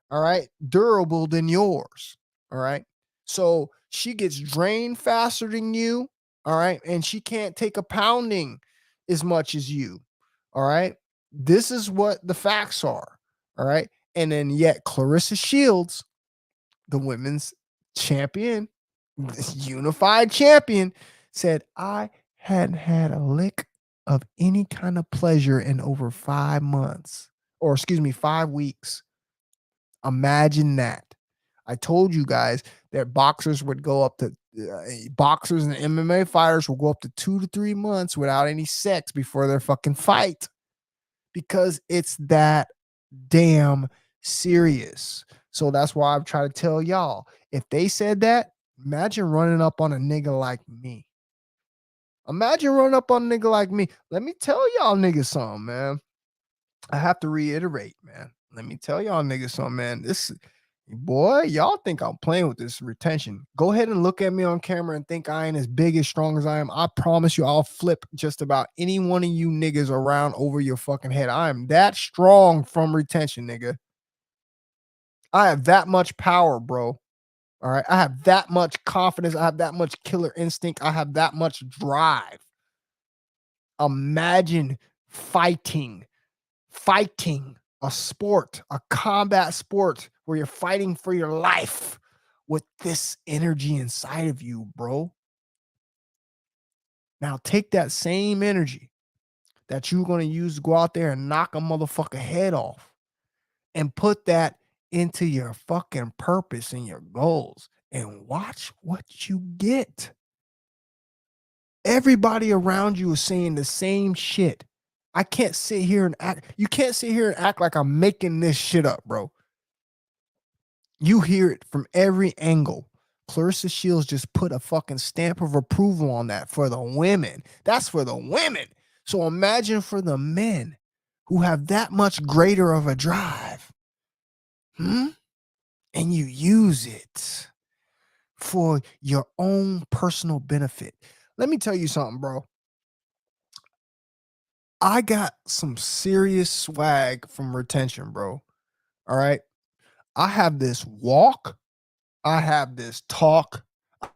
all right, durable than yours. All right. So she gets drained faster than you. All right. And she can't take a pounding as much as you. All right. This is what the facts are. All right. And then yet Clarissa Shields, the women's champion, unified champion, said, I hadn't had a lick of any kind of pleasure in over 5 months, or excuse me, 5 weeks. Imagine that. I told you guys that boxers would go up to boxers and MMA fighters will go up to 2 to 3 months without any sex before their fucking fight, because it's that damn serious. So that's why I've tried to tell y'all, if they said that, imagine running up on a nigga like me. Imagine running up on a nigga like me. Let me tell y'all niggas something, man. I have to reiterate, man. Let me tell y'all niggas something, man. This boy, y'all think I'm playing with this retention. Go ahead and look at me on camera and think I ain't as big as strong as I am. I promise you, I'll flip just about any one of you niggas around over your fucking head. I am that strong from retention, nigga. I have that much power, bro. All right. I have that much confidence. I have that much killer instinct. I have that much drive. Imagine fighting a sport, a combat sport where you're fighting for your life with this energy inside of you, bro. Now take that same energy that you're going to use to go out there and knock a motherfucker head off and put that into your fucking purpose and your goals and watch what you get. Everybody around you is saying the same shit. I can't sit here and act. You can't sit here and act like I'm making this shit up, bro. You hear it from every angle. Clarissa Shields just put a fucking stamp of approval on that for the women. That's for the women. So imagine for the men who have that much greater of a drive, and you use it for your own personal benefit. Let me tell you something, bro. I got some serious swag from retention, bro. All right. I have this walk, I have this talk,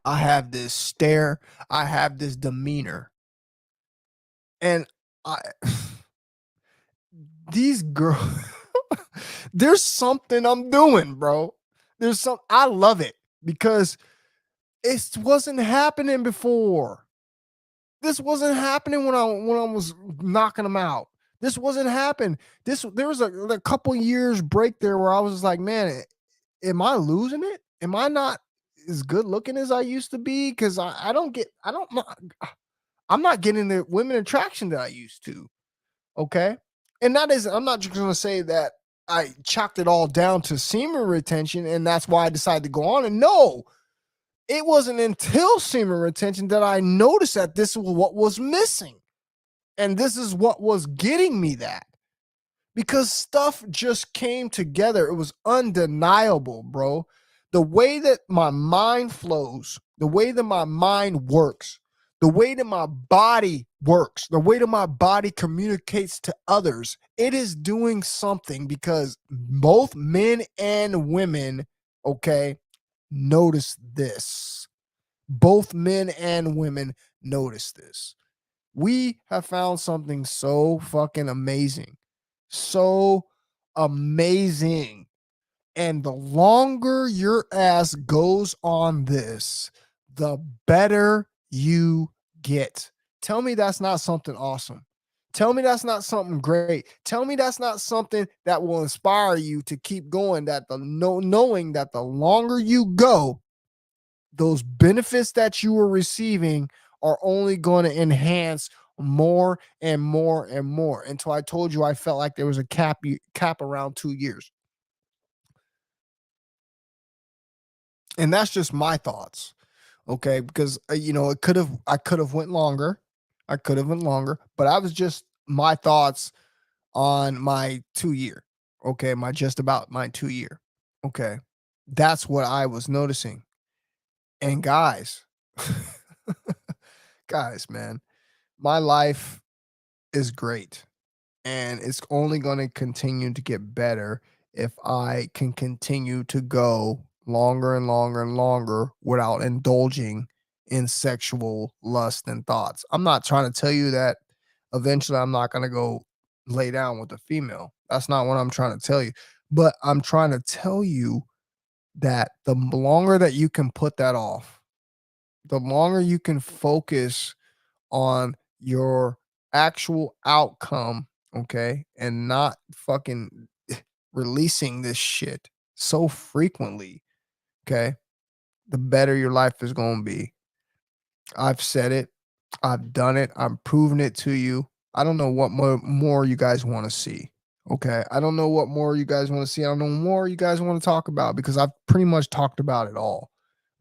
I have this stare, I have this demeanor. And I these girls there's something I'm doing, bro. I love it because it wasn't happening before. This wasn't happening when I was knocking them out. This wasn't happening. There was a couple years break there where I was like, man, am I losing it? Am I not as good looking as I used to be? Because I'm not getting the women attraction that I used to. Okay. And I'm not just going to say that I chalked it all down to semen retention and that's why I decided to go on. And no, it wasn't until semen retention that I noticed that this was what was missing. And this is what was getting me that. Because stuff just came together. It was undeniable, bro. The way that my mind flows, the way that my mind works, the way that my body works, the way that my body communicates to others, it is doing something because both men and women, okay, notice this. Both men and women notice this. We have found something so fucking amazing. So amazing. And the longer your ass goes on this, the better you get. Tell me that's not something awesome. Tell me that's not something great. Tell me that's not something that will inspire you to keep going. Knowing that the longer you go, those benefits that you were receiving are only going to enhance more and more and more until I told you I felt like there was a cap around 2 years. And that's just my thoughts. Okay, because I could have went longer. I could have went longer, but I was just my thoughts on my 2 year. Okay, my 2 year. Okay. That's what I was noticing. And guys, guys, man, my life is great and it's only going to continue to get better if I can continue to go longer and longer and longer without indulging in sexual lust and thoughts. I'm not trying to tell you that eventually I'm not going to go lay down with a female. That's not what I'm trying to tell you. But I'm trying to tell you that the longer that you can put that off, the longer you can focus on your actual outcome, okay, and not fucking releasing this shit so frequently, okay, the better your life is going to be. I've said it, I've done it, I'm proving it to you. I don't know what more you guys want to see. Okay. I don't know what more you guys want to see. I don't know more you guys want to talk about because I've pretty much talked about it all.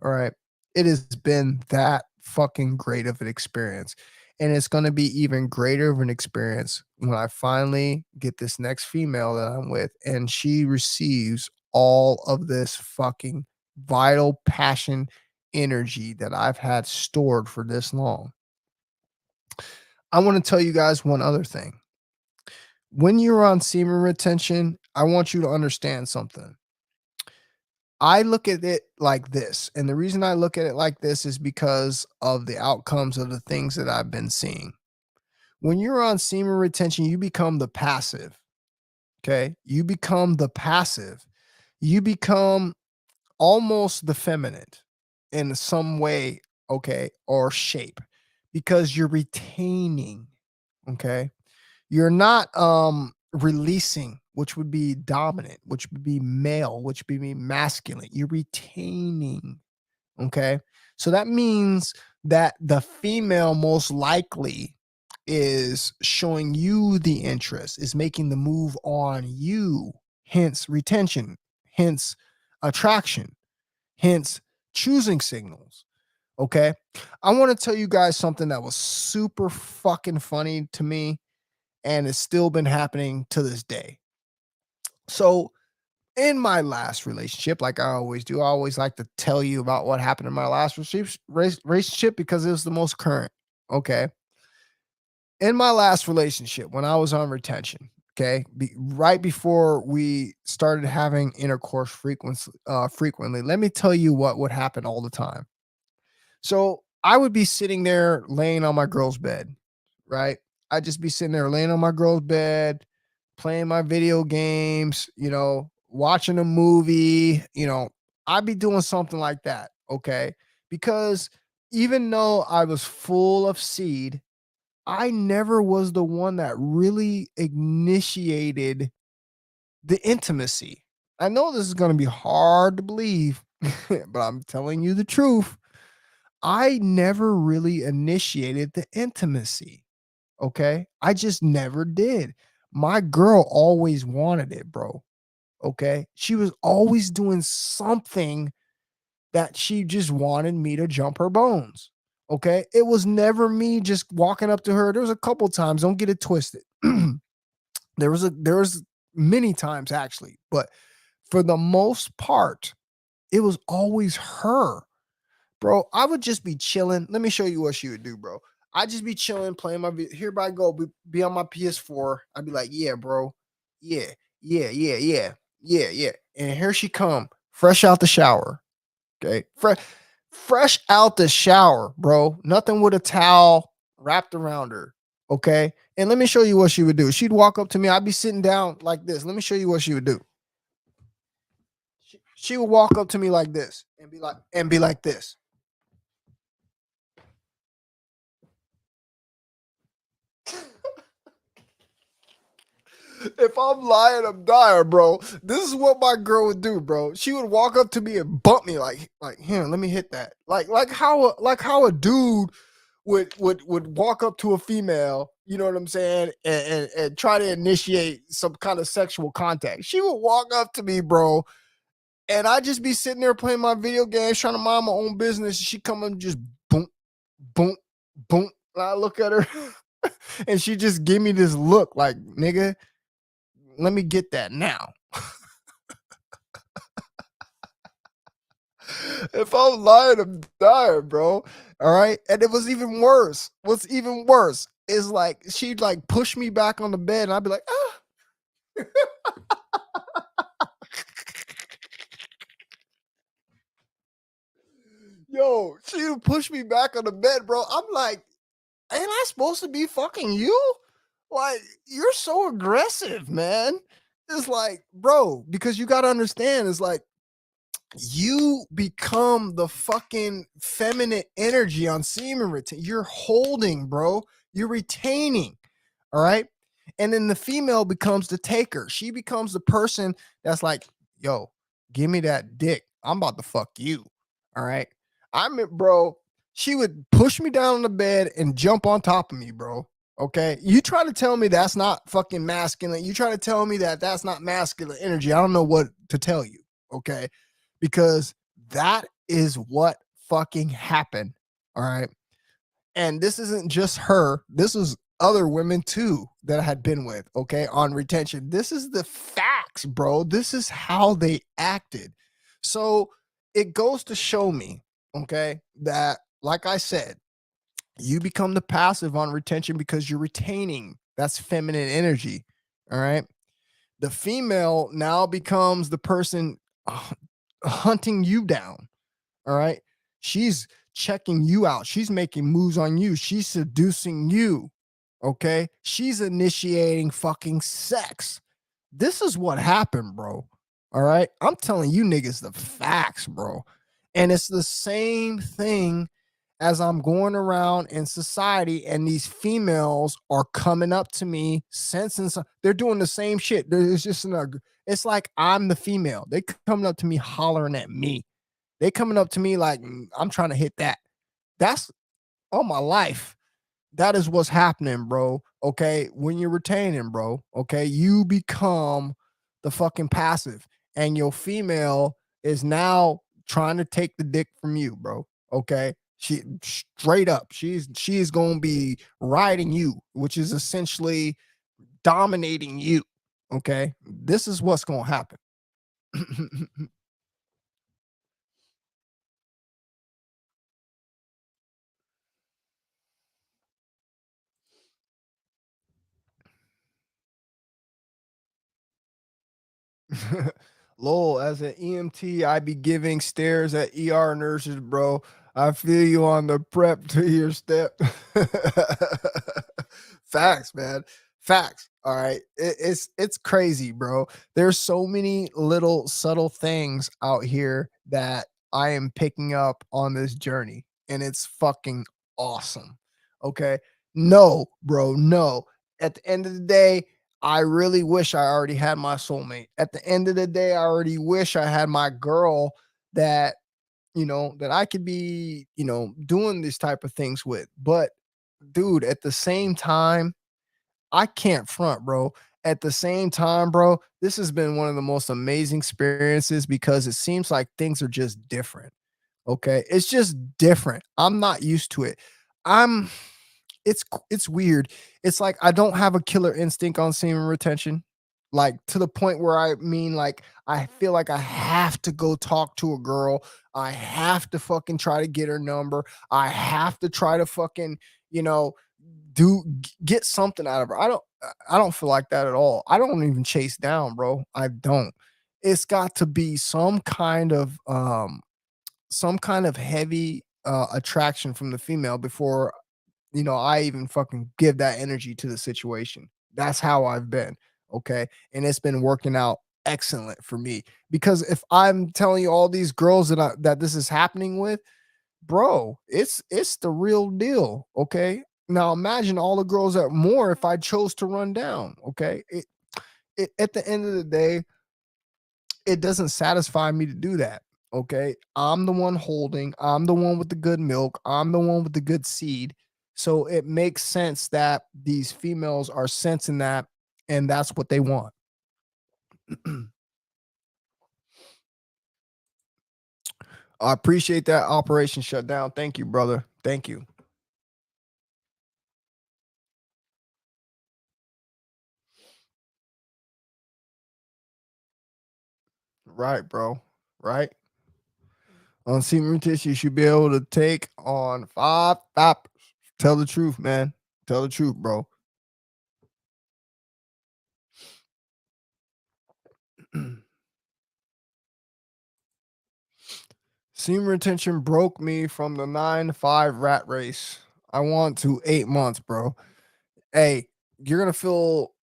All right. It has been that fucking great of an experience. And it's going to be even greater of an experience when I finally get this next female that I'm with and she receives all of this fucking vital passion energy that I've had stored for this long. I want to tell you guys one other thing. When you're on semen retention, I want you to understand something. I look at it like this. And the reason I look at it like this is because of the outcomes of the things that I've been seeing. When you're on semen retention, you become the passive. Okay. You become the passive. You become almost the feminine in some way. Okay. Or shape because you're retaining. Okay. You're not releasing, which would be dominant, which would be male, which would be masculine. You're retaining. Okay. So that means that the female most likely is showing you the interest, is making the move on you, hence retention, hence attraction, hence choosing signals. Okay. I want to tell you guys something that was super fucking funny to me, and it's still been happening to this day. So, in my last relationship, like I always do, I always like to tell you about what happened in my last relationship because it was the most current. Okay. In my last relationship, when I was on retention, okay, right before we started having intercourse frequently, let me tell you what would happen all the time. So I would be sitting there laying on my girl's bed, right? I'd just be sitting there laying on my girl's bed, playing my video games, watching a movie, I'd be doing something like that. Okay. Because even though I was full of seed, I never was the one that really initiated the intimacy. I know this is going to be hard to believe, but I'm telling you the truth. I never really initiated the intimacy. Okay. I just never did. My girl always wanted it, bro. Okay. She was always doing something that she just wanted me to jump her bones. Okay. It was never me just walking up to her. There was a couple times, don't get it twisted. There was many times actually, but for the most part, it was always her. Bro, I would just be chilling. Let me show you what she would do, bro. I'd just be chilling, playing here I go, be on my PS4. I'd be like, yeah, bro. Yeah, yeah, yeah, yeah, yeah, yeah. And here she come, fresh out the shower. Okay. Fresh out the shower, bro. Nothing with a towel wrapped around her. Okay. And let me show you what she would do. She'd walk up to me. I'd be sitting down like this. Let me show you what she would do. She would walk up to me like this and be like this. If I'm lying, I'm dying, bro. This is what my girl would do, bro. She would walk up to me and bump me like here, let me hit that. Like how a dude would walk up to a female, you know what I'm saying, and try to initiate some kind of sexual contact. She would walk up to me, bro, and I'd just be sitting there playing my video games, trying to mind my own business. She come and just boom, boom, boom. And I look at her and she just give me this look like, nigga, let me get that now. If I'm lying, I'm dying, bro. All right. And it was even worse. What's even worse is like she'd like push me back on the bed and I'd be like, ah. Yo, she would push me back on the bed, bro. I'm like, ain't I supposed to be fucking you? Like, you're so aggressive, man. It's like, bro, because you got to understand, it's like, you become the fucking feminine energy on semen retention. You're holding, bro. You're retaining. All right. And then the female becomes the taker. She becomes the person that's like, yo, give me that dick. I'm about to fuck you. All right. Bro, she would push me down on the bed and jump on top of me, bro. Okay. You try to tell me that's not fucking masculine. You try to tell me that that's not masculine energy. I don't know what to tell you. Okay. Because that is what fucking happened. All right. And this isn't just her. This is other women too that I had been with, okay, on retention. This is the facts, bro. This is how they acted. So it goes to show me, okay, that like I said, you become the passive on retention because you're retaining. That's feminine energy. All right. The female now becomes the person hunting you down. All right. She's checking you out. She's making moves on you. She's seducing you. Okay. She's initiating fucking sex. This is what happened, bro. All right. I'm telling you niggas the facts, bro. And it's the same thing as I'm going around in society and these females are coming up to me, sensing they're doing the same shit. It's like I'm the female. They coming up to me hollering at me. They coming up to me like I'm trying to hit that. That's all my life. That is what's happening, bro. Okay. When you're retaining, bro. Okay. You become the fucking passive, and your female is now trying to take the dick from you, bro. Okay. She straight up, she's gonna be riding you, which is essentially dominating you. Okay, this is what's gonna happen. Lol, as an EMT, I be giving stares at ER nurses, bro. I feel you on the prep to your step. Facts, man. Facts. All right. It's crazy, bro. There's so many little subtle things out here that I am picking up on this journey, and it's fucking awesome. Okay. No, bro, no. At the end of the day, I really wish I already had my soulmate. At the end of the day, I already wish I had my girl that, that I could be, doing these type of things with. But dude, at the same time, I can't front, bro. At the same time, bro, this has been one of the most amazing experiences because it seems like things are just different. Okay. It's just different. I'm not used to it. I'm it's weird. It's like I don't have a killer instinct on semen retention. Like to the point where I mean, like, I feel like I have to go talk to a girl. I have to fucking try to get her number. I have to try to fucking, you know, get something out of her. I don't feel like that at all. I don't even chase down, bro. I don't. It's got to be some kind of heavy attraction from the female before I even fucking give that energy to the situation. That's how I've been. Okay. And it's been working out excellent for me because if I'm telling you all these girls that this is happening with, bro, it's the real deal. Okay. Now imagine all the girls that more if I chose to run down. Okay. It at the end of the day, it doesn't satisfy me to do that. Okay. I'm the one holding, I'm the one with the good milk, I'm the one with the good seed. So it makes sense that these females are sensing that and that's what they want. I appreciate that operation shutdown. Thank you, brother. Thank you. Right, bro. Right. On semen tissue, you should be able to take on 5 fappers. Tell the truth, man. Tell the truth, bro. Semen retention broke me from the 9 to 5 rat race. I want to 8 months, bro. Hey, you're gonna feel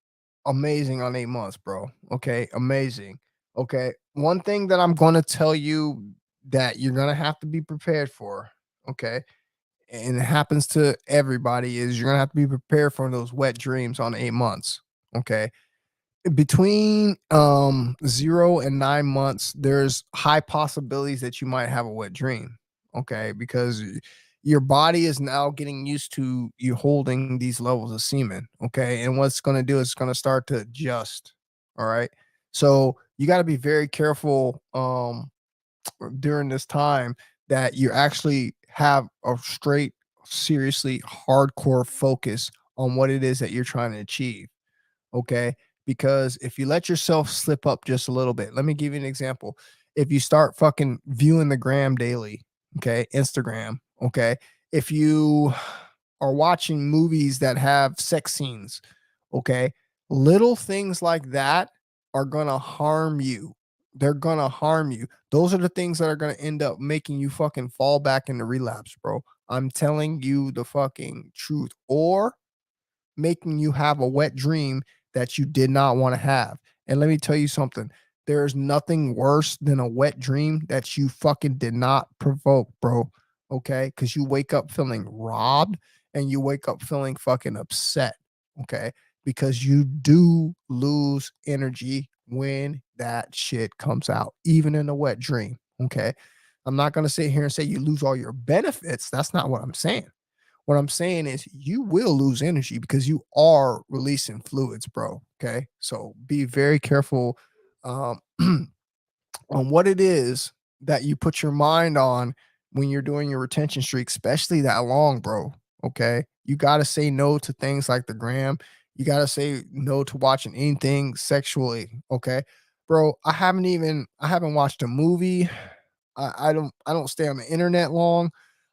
amazing on 8 months, bro. Okay, amazing. Okay, one thing that I'm gonna tell you that you're gonna have to be prepared for. Okay, and it happens to everybody is you're gonna have to be prepared for those wet dreams on 8 months. Okay, between 0 and 9 months there's high possibilities that you might have a wet dream. Okay, because your body is now getting used to you holding these levels of semen. Okay, and what's going to do is it's going to start to adjust. All right, so you got to be very careful during this time that you actually have a straight, seriously hardcore focus on what it is that you're trying to achieve. Okay. Because if you let yourself slip up just a little bit, let me give you an example. If you start fucking viewing the gram daily, okay, Instagram, okay, if you are watching movies that have sex scenes, okay, little things like that are gonna harm you. They're gonna harm you. Those are the things that are gonna end up making you fucking fall back into relapse, bro. I'm telling you the fucking truth. Or making you have a wet dream that you did not want to have. And let me tell you something. There's nothing worse than a wet dream that you fucking did not provoke, bro. Okay? Because you wake up feeling robbed and you wake up feeling fucking upset. Okay? Because you do lose energy when that shit comes out, even in a wet dream. Okay? I'm not going to sit here and say you lose all your benefits. That's not what I'm saying. What I'm saying is you will lose energy because you are releasing fluids, bro. Okay. So be very careful um, on what it is that you put your mind on when you're doing your retention streak, especially that long, bro. Okay. You got to say no to things like the gram. You got to say no to watching anything sexually. Okay. Bro, I haven't watched a movie. I don't stay on the internet long.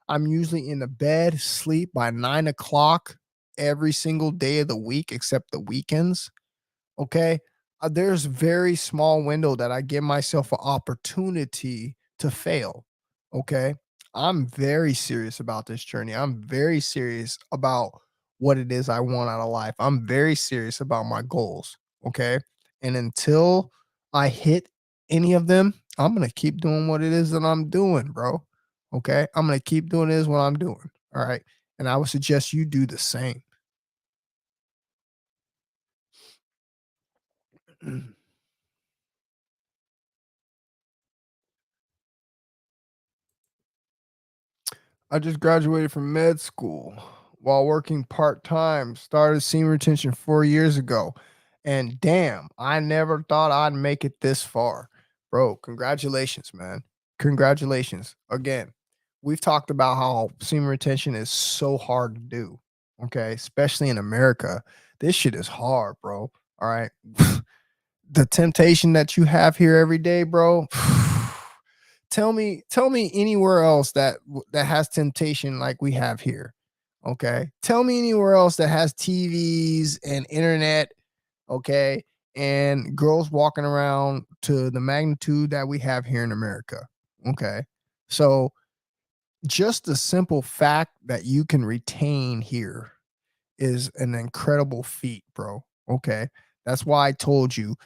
I'm usually in the bed, sleep by 9 o'clock every single day of the week, except the weekends. Okay. There's very small window that I give myself an opportunity to fail. Okay. I'm very serious about this journey. I'm very serious about what it is I want out of life. I'm very serious about my goals. Okay. And until I hit any of them, I'm going to keep doing what it is that I'm doing, bro. Okay. I'm going to keep doing this what I'm doing. All right. And I would suggest you do the same. I just graduated from med school while working part time. Started semen retention 4 years ago. And damn, I never thought I'd make it this far. Bro, congratulations, man. Congratulations. Again, we've talked about how semen retention is so hard to do. Okay. Especially in America. This shit is hard, bro. All right. The temptation that you have here every day, bro. Tell me anywhere else that has temptation like we have here. Okay. Tell me anywhere else that has TVs and internet, okay, and girls walking around to the magnitude that we have here in America. Okay. So just the simple fact that you can retain here is an incredible feat, bro. Okay. That's why I told you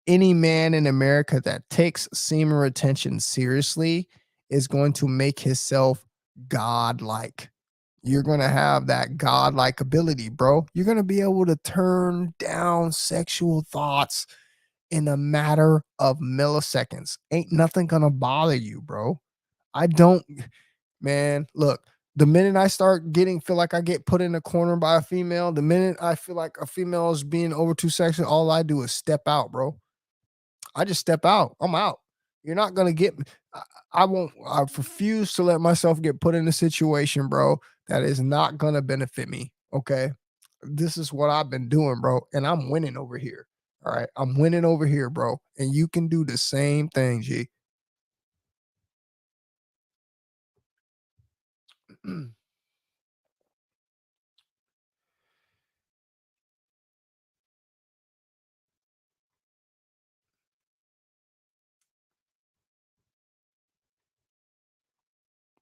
any man in America that takes semen retention seriously is going to make himself godlike. You're going to have that godlike ability, bro. You're going to be able to turn down sexual thoughts in a matter of milliseconds. Ain't nothing going to bother you, bro. I don't, man, look, the minute I start feel like I get put in a corner by a female, the minute I feel like a female is being over too sexual, all I do is step out, bro. I just step out. I'm out. You're not gonna get me. I won't. I refuse to let myself get put in a situation, bro, that is not gonna benefit me. Okay, this is what I've been doing, bro, and I'm winning over here. All right, I'm winning over here, bro, and you can do the same thing, G.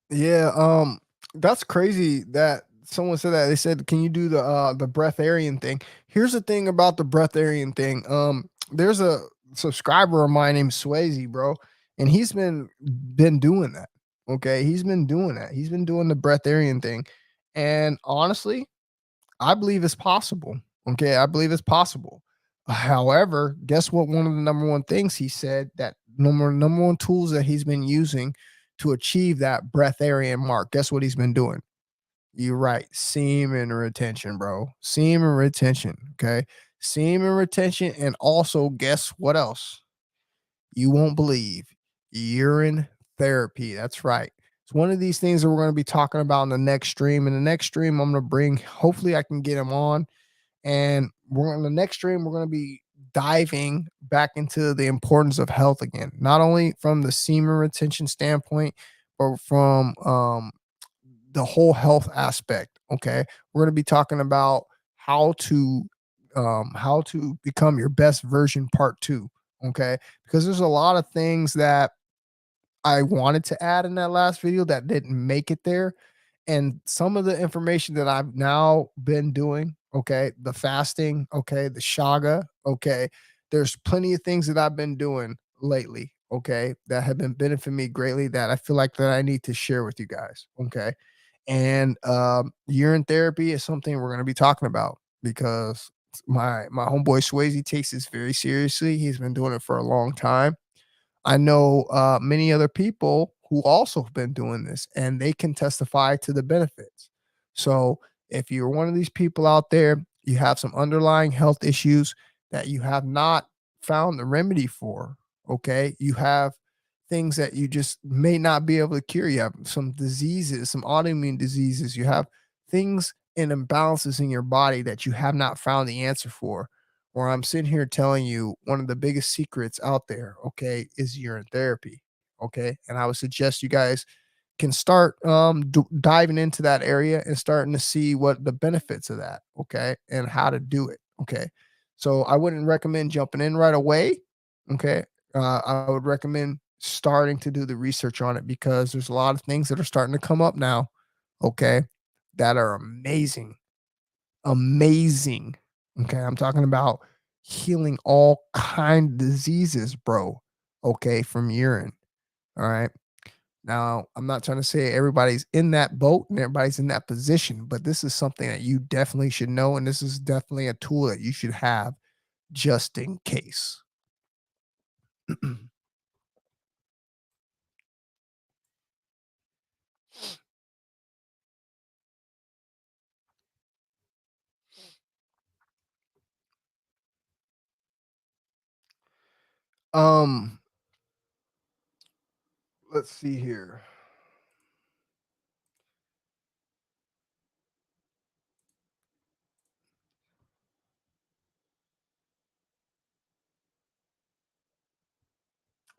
Yeah, that's crazy that someone said that. They said, "Can you do the breatharian thing?" Here's the thing about the breatharian thing. There's a subscriber of mine named Swayze, bro, and he's been doing that. Okay, he's been doing that. He's been doing the breatharian thing, and honestly, I believe it's possible. Okay, I believe it's possible. However, guess what? One of the number one things he said that number one tools that he's been using to achieve that breatharian mark. Guess what he's been doing? You're right, semen retention, bro. Semen retention. Okay, semen retention, and also guess what else? You won't believe urine therapy. That's right. It's one of these things that we're going to be talking about in the next stream. In the next stream, I'm going to bring. Hopefully, I can get him on and we're on the next stream, we're going to be diving back into the importance of health again, not only from the semen retention standpoint, but from the whole health aspect. Okay. We're going to be talking about how to become your best version part two. Okay. Because there's a lot of things that I wanted to add in that last video that didn't make it there. And some of the information that I've now been doing, okay, the fasting, okay, the shaga, okay, there's plenty of things that I've been doing lately, okay, that have been benefiting me greatly that I feel like that I need to share with you guys, okay. And urine therapy is something we're going to be talking about because my homeboy Swayze takes this very seriously. He's been doing it for a long time. I know many other people who also have been doing this and they can testify to the benefits. So, if you're one of these people out there, you have some underlying health issues that you have not found the remedy for, okay? You have things that you just may not be able to cure. You have some diseases, some autoimmune diseases. You have things and imbalances in your body that you have not found the answer for. Or I'm sitting here telling you one of the biggest secrets out there, okay, is urine therapy. Okay. And I would suggest you guys can start diving into that area and starting to see what the benefits of that, okay, and how to do it, okay. So I wouldn't recommend jumping in right away, okay. I would recommend starting to do the research on it because there's a lot of things that are starting to come up now, okay, that are amazing, amazing. Okay, I'm talking about healing all kind of diseases, bro. Okay, from urine. All right. Now, I'm not trying to say everybody's in that boat and everybody's in that position, but this is something that you definitely should know. And this is definitely a tool that you should have just in case. um, let's see here.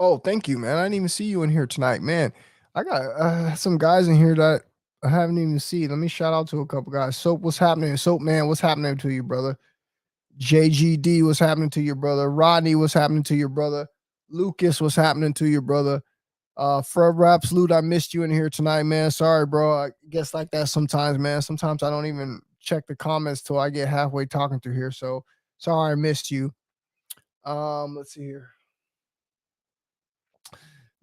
Oh, thank you, man. I didn't even see you in here tonight, man. I got some guys in here that I haven't even seen. Let me shout out to a couple guys. Soap, what's happening? Soap, man, what's happening to you, brother? JGD, what's happening to your brother? Rodney, what's happening to your brother? Lucas, what's happening to your brother? Fred Absolute, I missed you in here tonight, man. Sorry, bro. I guess like that sometimes, man. Sometimes I don't even check the comments till I get halfway talking through here. So sorry I missed you. Let's see here.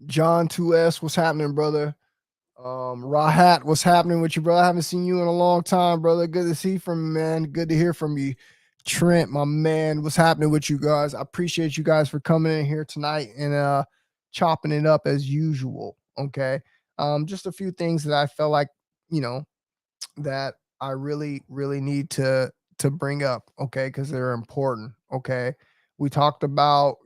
John 2S, what's happening, brother? Rahat, what's happening with you, bro? I haven't seen you in a long time, brother. Good to see from you, man. Good to hear from you. Trent, my man, what's happening with you guys? I appreciate you guys for coming in here tonight and chopping it up as usual. Okay. Just a few things that I felt like, you know, that I really, really need to bring up, okay, because they're important. Okay. We talked about,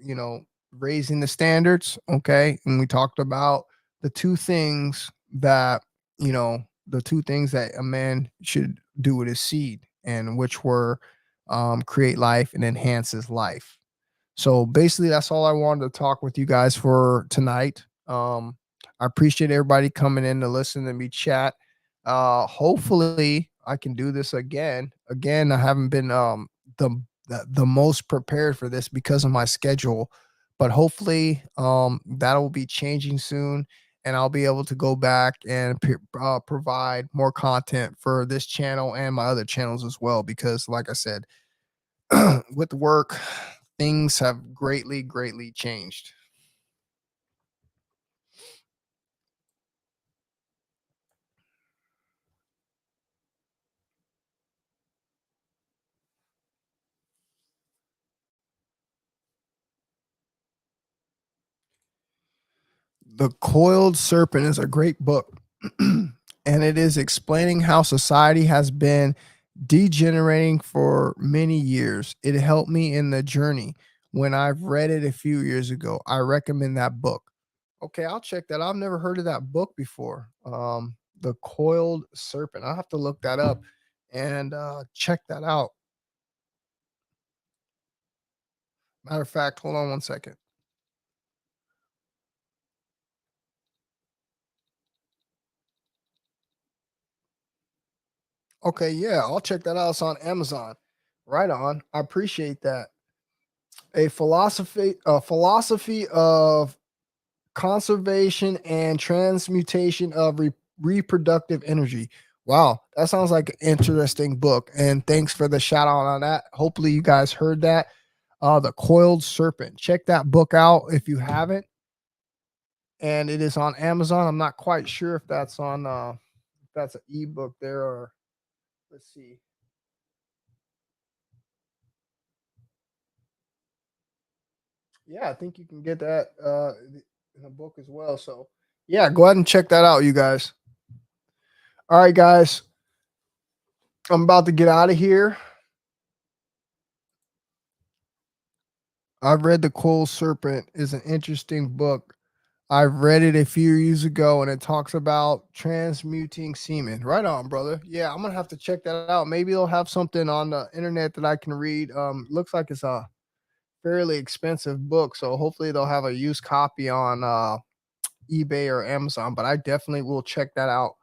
raising the standards, okay, and we talked about the two things that, the two things that a man should do with his seed, and which were create life and enhance his life. So basically, that's all I wanted to talk with you guys for tonight. I appreciate everybody coming in to listen to me chat. Hopefully, I can do this again. Again, I haven't been the most prepared for this because of my schedule, but hopefully, that'll be changing soon, and I'll be able to go back and provide more content for this channel and my other channels as well. Because, like I said, with work, things have greatly, greatly changed. The Coiled Serpent is a great book, and it is explaining how society has been degenerating for many years. It helped me in the journey when I've read it a few years ago. I recommend that book. Okay, I'll check that. I've never heard of that book before. The Coiled Serpent. I'll have to look that up and check that out. Matter of fact, hold on one second. Okay, yeah, I'll check that out. It's on Amazon. Right on. I appreciate that. A philosophy of conservation and transmutation of reproductive energy. Wow, that sounds like an interesting book. And thanks for the shout out on that. Hopefully you guys heard that. The Coiled Serpent. Check that book out if you haven't. And it is on Amazon. I'm not quite sure if that's on if that's an ebook there, or let's see. Yeah, I think you can get that in a book as well. So yeah, go ahead and check that out, you guys. All right, guys. I'm about to get out of here. I've read The Cold Serpent is an interesting book. I read it a few years ago and it talks about transmuting semen. Right on, brother. Yeah, I'm gonna have to check that out. Maybe they'll have something on the internet that I can read. Looks like it's a fairly expensive book, so hopefully they'll have a used copy on eBay or Amazon, but I definitely will check that out.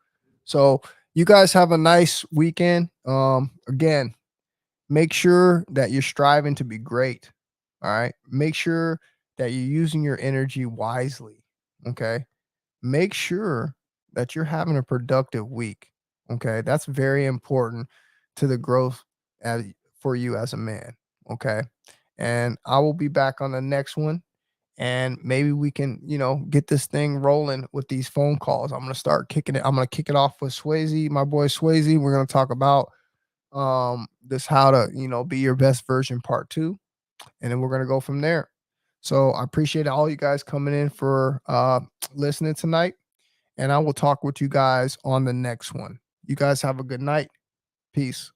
So you guys have a nice weekend. Again, make sure that you're striving to be great. All right. Make sure that you're using your energy wisely. Okay. Make sure that you're having a productive week. Okay. That's very important to the growth as, for you as a man. Okay. And I will be back on the next one. And maybe we can, get this thing rolling with these phone calls. I'm going to start kicking it. I'm going to kick it off with Swayze, my boy Swayze. We're going to talk about this how to, be your best version part 2, and then we're going to go from there. So I appreciate all you guys coming in for listening tonight, and I will talk with you guys on the next one. You guys have a good night. Peace.